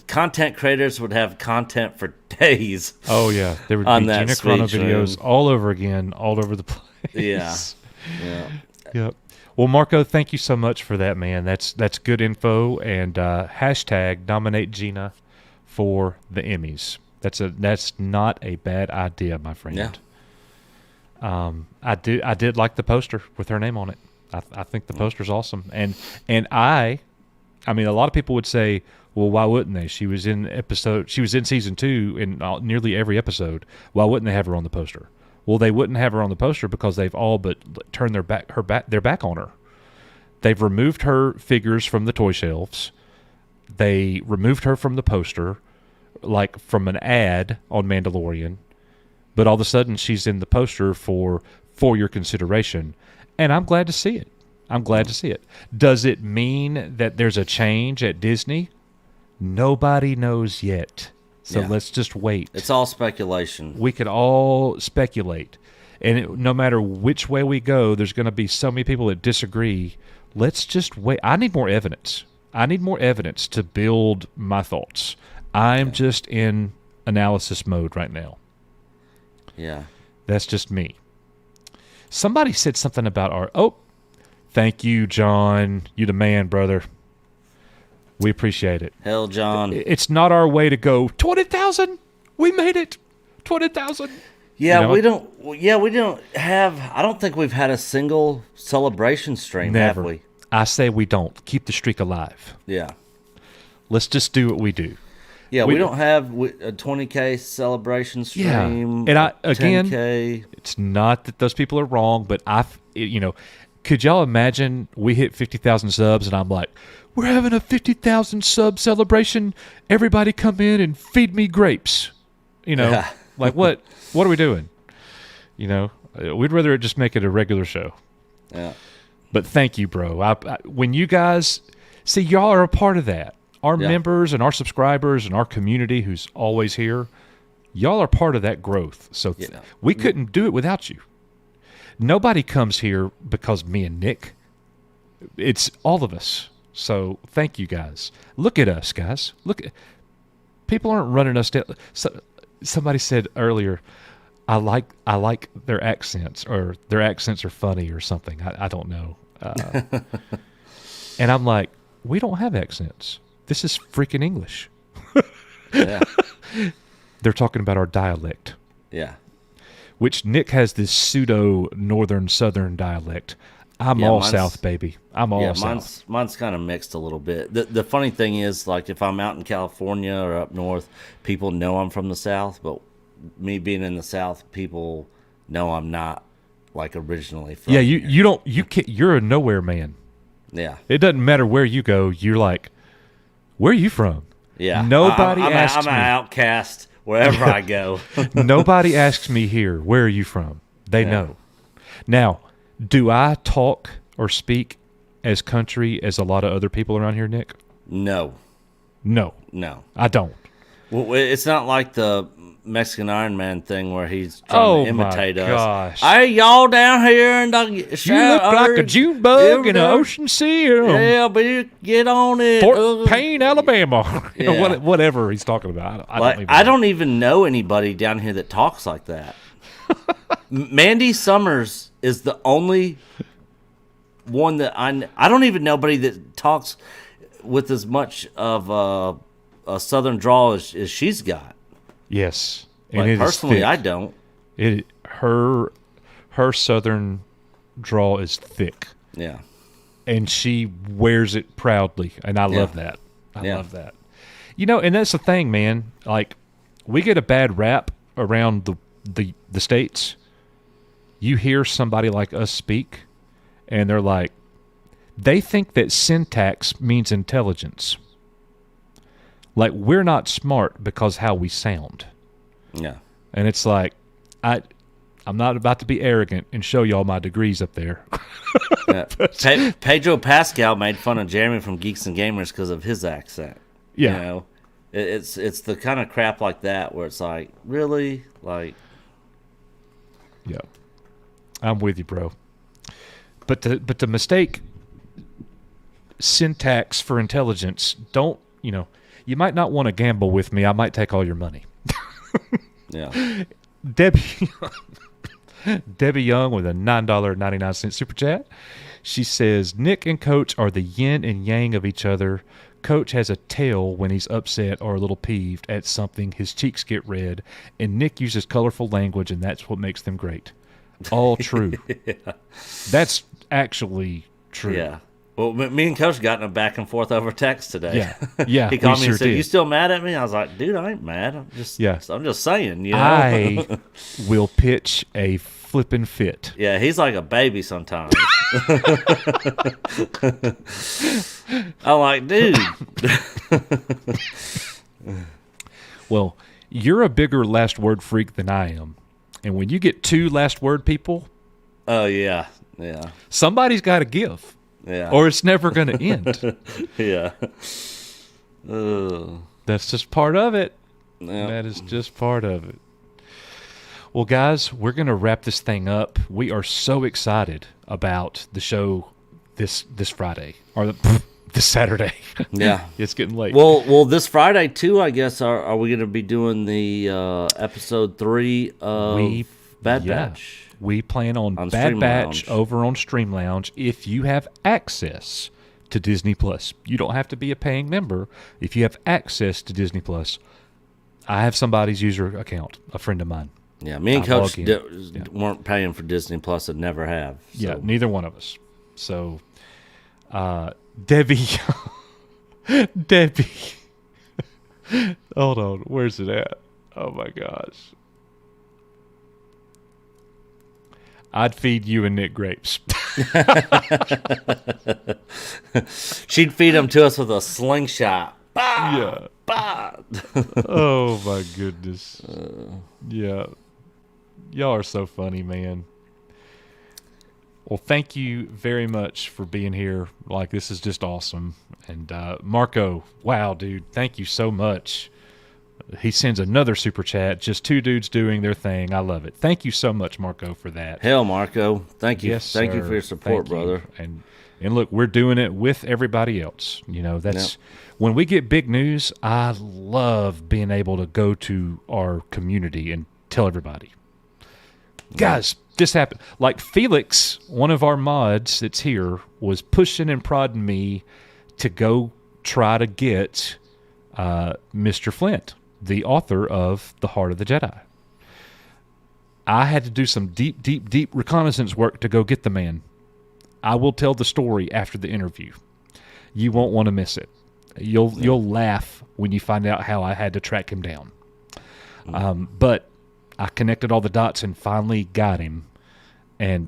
content creators would have content for days. Oh yeah, there would be Gina Carano videos all over again, all over the place. Yeah. Yep. Well, Marco, thank you so much for that, man. That's good info. And hashtag nominate Gina for the Emmys. That's not a bad idea, my friend. Yeah. I did like the poster with her name on it. I think the poster's awesome. And I mean, a lot of people would say, well, why wouldn't they? She was in season 2 in nearly every episode. Why wouldn't they have her on the poster? Well, they wouldn't have her on the poster because they've all but turned their back on her. They've removed her figures from the toy shelves. They removed her from the poster, like from an ad on Mandalorian. But all of a sudden, she's in the poster for your consideration. And I'm glad to see it. I'm glad to see it. Does it mean that there's a change at Disney? Nobody knows yet. So let's just wait. It's all speculation. We could all speculate. And no matter which way we go, there's going to be so many people that disagree. Let's just wait. I need more evidence. I need more evidence to build my thoughts. I'm just in analysis mode right now. Yeah. That's just me. Somebody said something about our... Oh, thank you, John. You the man, brother. We appreciate it. Hell, John. It's not our way to go, 20,000. We made it. 20,000. Yeah, you know? we don't have... I don't think we've had a single celebration stream, Never. have we? I say we don't. Keep the streak alive. Yeah. Let's just do what we do. Yeah, we don't have a 20K celebration stream. Yeah. And again, 10K. It's not that those people are wrong, but could y'all imagine we hit 50,000 subs and I'm like, we're having a 50,000 sub celebration. Everybody come in and feed me grapes. Like what are we doing? We'd rather just make it a regular show. Yeah. But thank you, bro. When you guys see, y'all are a part of that. Our members and our subscribers and our community who's always here, y'all are part of that growth. So we couldn't do it without you. Nobody comes here because me and Nick. It's all of us. So thank you, guys. Look at us, guys. People aren't running us down. Somebody said earlier, I like their accents, or their accents are funny or something. I don't know. And I'm like, we don't have accents. This is freaking English. Yeah. They're talking about our dialect. Yeah. Which Nick has this pseudo northern southern dialect. I'm all South, baby. I'm all South. Mine's kind of mixed a little bit. The funny thing is, like, if I'm out in California or up north, people know I'm from the South. But me being in the South, people know I'm not, like, originally from. Yeah, you're a nowhere man. Yeah. It doesn't matter where you go. You're like, where are you from? Yeah. Nobody asks me. I'm an outcast wherever I go. Nobody asks me here, where are you from? They know. Now, do I talk or speak as country as a lot of other people around here, Nick? No. No, No. I don't. Well, it's not like the Mexican Iron Man thing where he's trying to imitate us. Gosh. Hey, y'all down here and You look like a June bug in an ocean sea. Yeah, but get on it. Fort Payne, Alabama. You know, Yeah. whatever he's talking about. I don't even know anybody down here that talks like that. Mandy Summers is the only one that I don't even know anybody that talks with as much of a southern drawl as she's got. Yes. And Like, it is personally, thick. I don't. Her southern drawl is thick, Yeah. and she wears it proudly, and I love that. I love that. You know, and that's the thing, man. Like, we get a bad rap around the states. You hear somebody like us speak, and they're like, they think that syntax means intelligence. Like, we're not smart because how we sound. Yeah. And it's like, I'm not about to be arrogant and show y'all my degrees up there. Pedro Pascal made fun of Jeremy from Geeks and Gamers because of his accent. Yeah. You know, it's the kind of crap like that where it's like, really? Like, Yeah. I'm with you, bro. But to mistake syntax for intelligence, don't, you might not want to gamble with me. I might take all your money. yeah. Debbie Young with a $9.99 super chat. She says, Nick and Coach are the yin and yang of each other. Coach has a tail when he's upset or a little peeved at something. His cheeks get red. And Nick uses colorful language, and that's what makes them great. All true. Yeah. That's actually true. Yeah. Well, me and Coach got in a back and forth over text today. Yeah. Yeah. He called me sure and said, did. "You still mad at me?" I was like, "Dude, I ain't mad. I'm just saying, you know." I will pitch a flippin' fit. Yeah, he's like a baby sometimes. I'm like, dude. Well, you're a bigger last word freak than I am. And when you get two last word people, Oh yeah, yeah, somebody's got to give, yeah. or it's never going to end. Yeah. That's just part of it. Yeah. That is just part of it. Well, guys, we're going to wrap this thing up. We are so excited about the show this Friday, or this Saturday. Yeah. It's getting late. Well, this Friday too, I guess. Are we going to be doing the episode 3 of Bad Batch? We plan on Bad Stream Batch Lounge. over on Stream Lounge if you have access to Disney Plus. You don't have to be a paying member if you have access to Disney Plus. I have somebody's user account, a friend of mine. Yeah, me and I Coach log in. weren't paying for Disney Plus and never have. So. Yeah, neither one of us. So, Debbie, Debbie, hold on, where's it at? Oh my gosh. I'd feed you and Nick grapes. She'd feed them to us with a slingshot. Bah! Yeah. Bah! Oh my goodness. Yeah. Y'all are so funny, man. Well, thank you very much for being here. Like, this is just awesome. And Marco, wow, dude, thank you so much. He sends another super chat. Just two dudes doing their thing. I love it. Thank you so much, Marco, for that. Hell, Marco. Thank you. Yes, Thank you sir. for your support, Thank you. brother. And look, we're doing it with everybody else. You know, that's when we get big news. I love being able to go to our community and tell everybody, guys, this happened. Like Felix, one of our mods that's here, was pushing and prodding me to go try to get Mr. Flint, the author of The Heart of the Jedi. I had to do some deep reconnaissance work to go get the man. I will tell the story after the interview. You won't want to miss it. You'll laugh when you find out how I had to track him down. But I connected all the dots and finally got him. And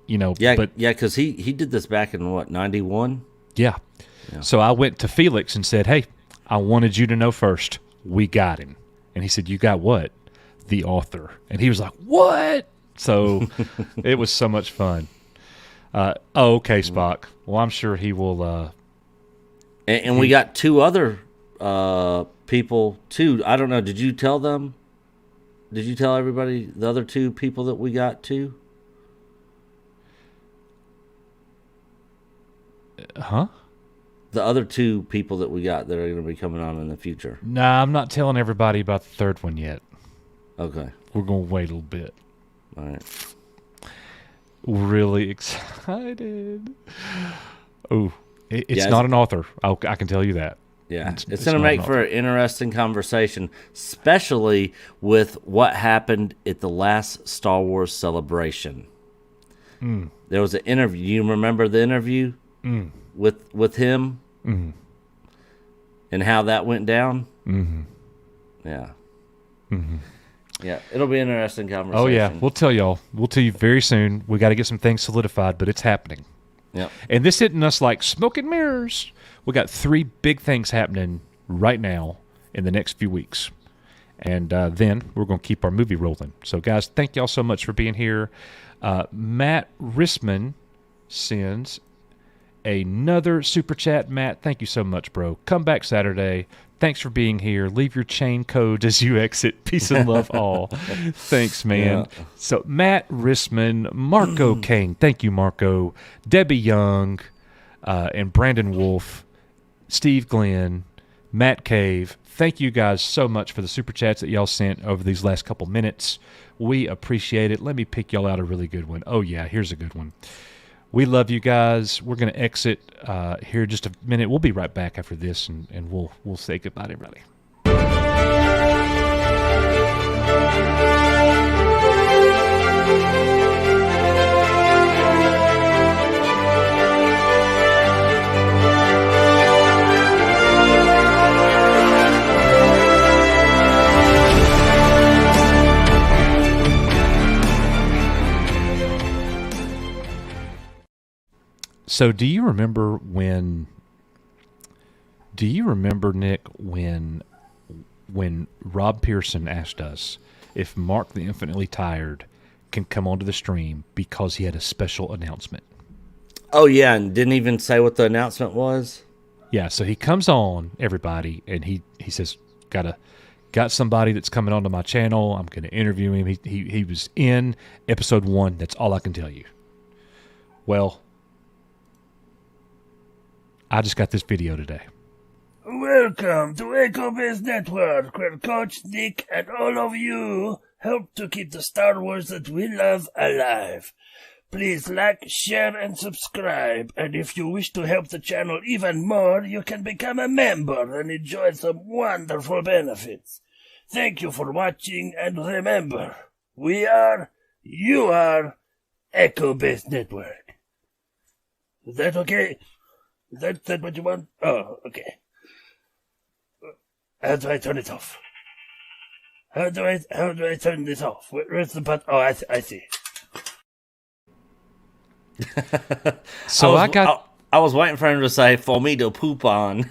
because he did this back in what, 91? Yeah. So I went to Felix and said, "Hey, I wanted you to know first. We got him." And he said, "You got what?" "The author." And he was like, "What?" So it was so much fun. Okay, Spock. Well, I'm sure he will And we got 2 other people too. I don't know. Did you tell them? Did you tell everybody the other 2 people that we got too? Huh? The other 2 people that we got that are going to be coming on in the future. Nah, I'm not telling everybody about the third one yet. Okay. We're going to wait a little bit. All right. Really excited. Oh, it's Yeah, not an author. I can tell you that. Yeah, it's going to not make an for an interesting conversation, especially with what happened at the last Star Wars celebration. Mm. There was an interview. You remember the interview with him and how that went down? Mm-hmm. Yeah. Mm-hmm. Yeah, it'll be an interesting conversation. Oh, yeah. We'll tell y'all. We'll tell you very soon. We got to get some things solidified, but it's happening. Yep. And this isn't us like smoke and mirrors. We got 3 big things happening right now in the next few weeks. And then we're going to keep our movie rolling. So, guys, thank y'all so much for being here. Matt Risman sends another super chat. Matt, thank you so much, bro. Come back Saturday. Thanks for being here. Leave your chain codes as you exit. Peace and love all. Thanks, man. Yeah. So, Matt Risman, Marco Kane. Thank you, Marco. Debbie Young, and Brandon Wolf, Steve Glenn, Matt Cave. Thank you guys so much for the super chats that y'all sent over these last couple minutes. We appreciate it. Let me pick y'all out a really good one. Oh, yeah, here's a good one. We love you guys. We're going to exit here in just a minute. We'll be right back after this, and we'll say goodbye to everybody. So do you remember, Nick, when Rob Pearson asked us if Mark the Infinitely Tired can come onto the stream because he had a special announcement? Oh, yeah, and didn't even say what the announcement was? Yeah, so he comes on, everybody, and he says, got somebody that's coming onto my channel. I'm going to interview him. He was in episode 1. That's all I can tell you. Well, I just got this video today. Welcome to Echo Base Network, where Coach Nick and all of you help to keep the Star Wars that we love alive. Please like, share, and subscribe. And if you wish to help the channel even more, you can become a member and enjoy some wonderful benefits. Thank you for watching, and remember, you are Echo Base Network. Is that okay? Is that what you want? Oh, okay. How do I turn it off? How do I turn this off? Where's the button? Oh, I see. So I was waiting for him to say, for me to poop on.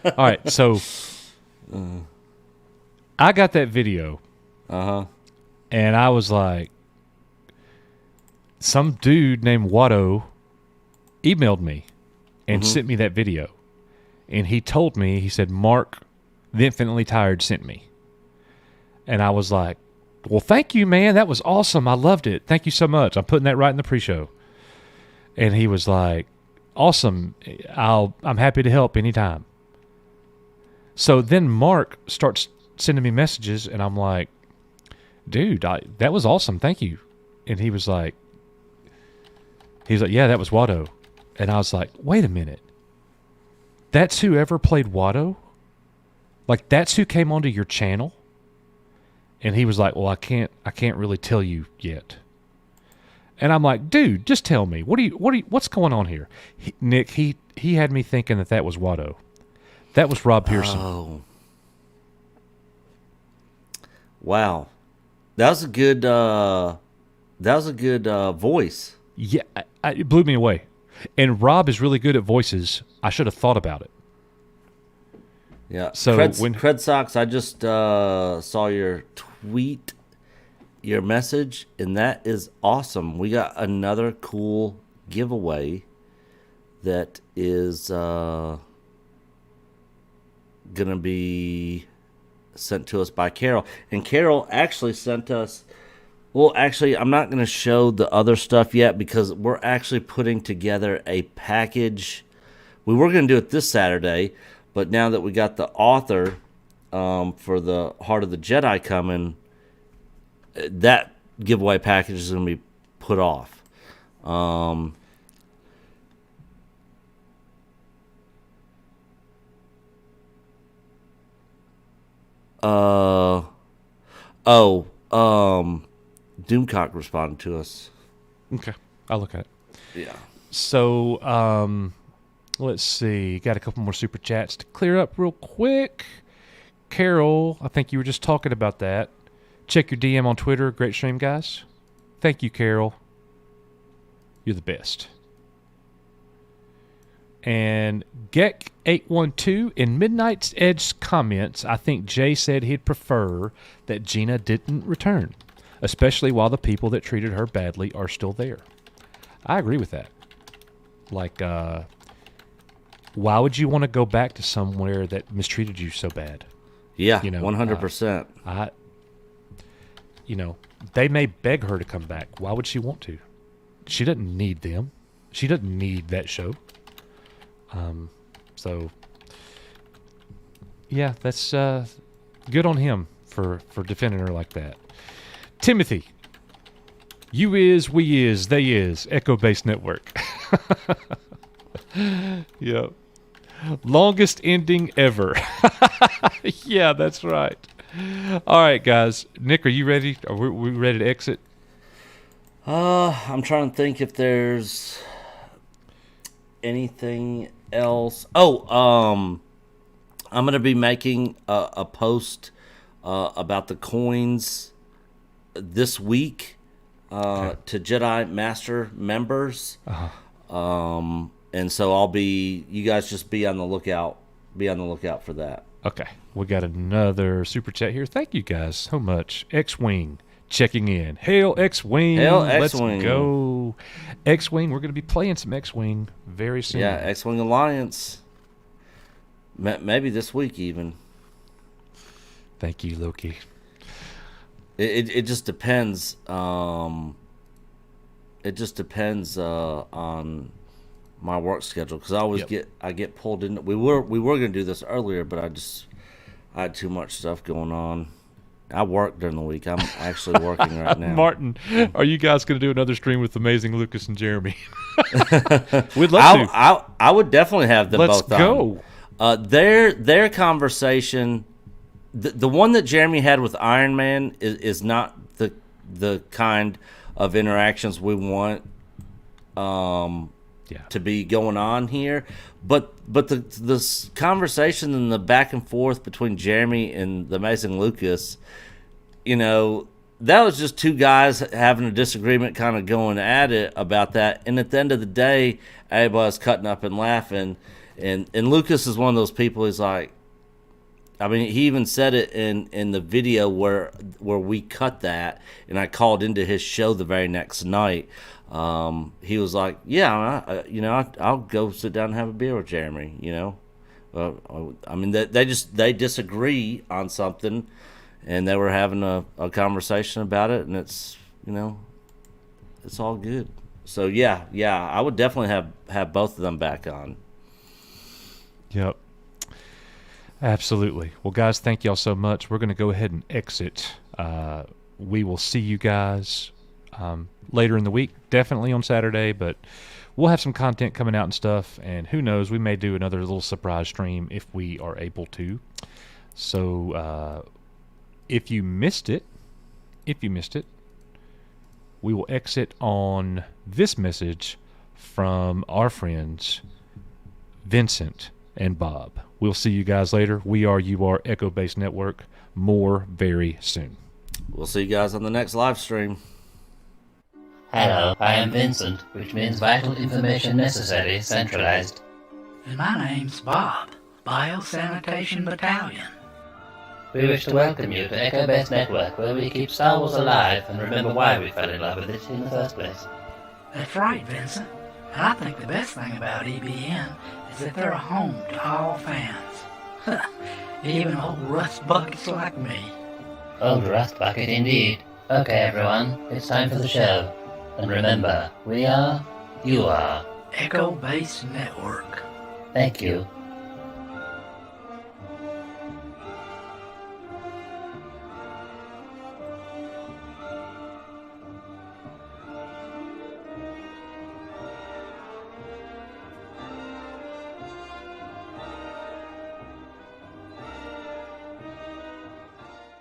All right, so I got that video. And I was like, some dude named Watto emailed me and sent me that video. And he told me, he said, Mark the Infinitely Tired sent me. And I was like, well, thank you, man. That was awesome. I loved it. Thank you so much. I'm putting that right in the pre-show. And he was like, awesome. I'm happy to help anytime. So then Mark starts sending me messages, and I'm like, dude, that was awesome. Thank you. And he was like, yeah, that was Watto. And I was like, wait a minute. That's whoever played Watto? Like, that's who came onto your channel? And he was like, well, I can't really tell you yet. And I'm like, dude, just tell me. What's going on here? Nick, he had me thinking that was Watto. That was Rob Pearson. Oh. Wow. That was a good voice. Yeah, it blew me away. And Rob is really good at voices. I should have thought about it. Yeah. So Cred Sox, I just saw your tweet, your message, and that is awesome. We got another cool giveaway that is going to be sent to us by Carol. And Carol actually sent us, well, actually, I'm not going to show the other stuff yet because we're actually putting together a package. We were going to do it this Saturday, but now that we got the author for the Heart of the Jedi coming, that giveaway package is going to be put off. Doomcock responded to us. Okay, I'll look at it. Yeah. So, let's see. Got a couple more super chats to clear up real quick. Carol, I think you were just talking about that. Check your DM on Twitter. Great stream, guys. Thank you, Carol. You're the best. And Gek812 in Midnight's Edge comments, I think Jay said he'd prefer that Gina didn't return, especially while the people that treated her badly are still there. I agree with that. Like, why would you want to go back to somewhere that mistreated you so bad? Yeah, 100%. They may beg her to come back. Why would she want to? She doesn't need them. She doesn't need that show. So, yeah, that's good on him for defending her like that. Timothy, you is, we is, they is, Echo-based network. Yep. Longest ending ever. Yeah, that's right. All right, guys. Nick, are you ready? Are we ready to exit? I'm trying to think if there's anything else. I'm going to be making a post about the coins this week to Jedi Master members. And so you guys just be on the lookout. Be on the lookout for that. Okay. We got another super chat here. Thank you guys so much. X-Wing checking in. Hail X-Wing. Hail X-Wing. Let's go. X-Wing. We're going to be playing some X-Wing very soon. Yeah, X-Wing Alliance. Maybe this week even. Thank you, Loki. It just depends. It just depends on my work schedule because I always get pulled in. We were going to do this earlier, but I had too much stuff going on. I work during the week. I'm actually working right now. Martin, are you guys going to do another stream with Amazing Lucas and Jeremy? We'd love to. I would definitely have them Let's both on. go. Their conversation, the one that Jeremy had with Iron Man is not the kind of interactions we want to be going on here. But the conversation and the back and forth between Jeremy and the Amazing Lucas, that was just two guys having a disagreement, kind of going at it about that. And at the end of the day, everybody's cutting up and laughing. And Lucas is one of those people. He's like, I mean, he even said it in the video where we cut that, and I called into his show the very next night. He was like, "Yeah, I'll go sit down and have a beer with Jeremy." I mean, they disagree on something, and they were having a conversation about it, and it's it's all good. So yeah, I would definitely have both of them back on. Yep. Absolutely. Well, guys, thank y'all so much. We're going to go ahead and exit. We will see you guys later in the week, definitely on Saturday, but we'll have some content coming out and stuff, and who knows, we may do another little surprise stream if we are able to. So if you missed it, we will exit on this message from our friends Vincent and Bob. We'll see you guys later. We are Echo-based network. More very soon. We'll see you guys on the next live stream. Hello, I am Vincent, which means vital information necessary, centralized. And my name's Bob, Biosanitation Battalion. We wish to welcome you to Echo-based network, where we keep Star Wars alive and remember why we fell in love with it in the first place. That's right, Vincent. And I think the best thing about EBN is that they're a home to all fans. Even old rust buckets like me. Old rust bucket indeed. Okay, everyone, it's time for the show. And remember, we are, you are. Echo Base Network. Thank you.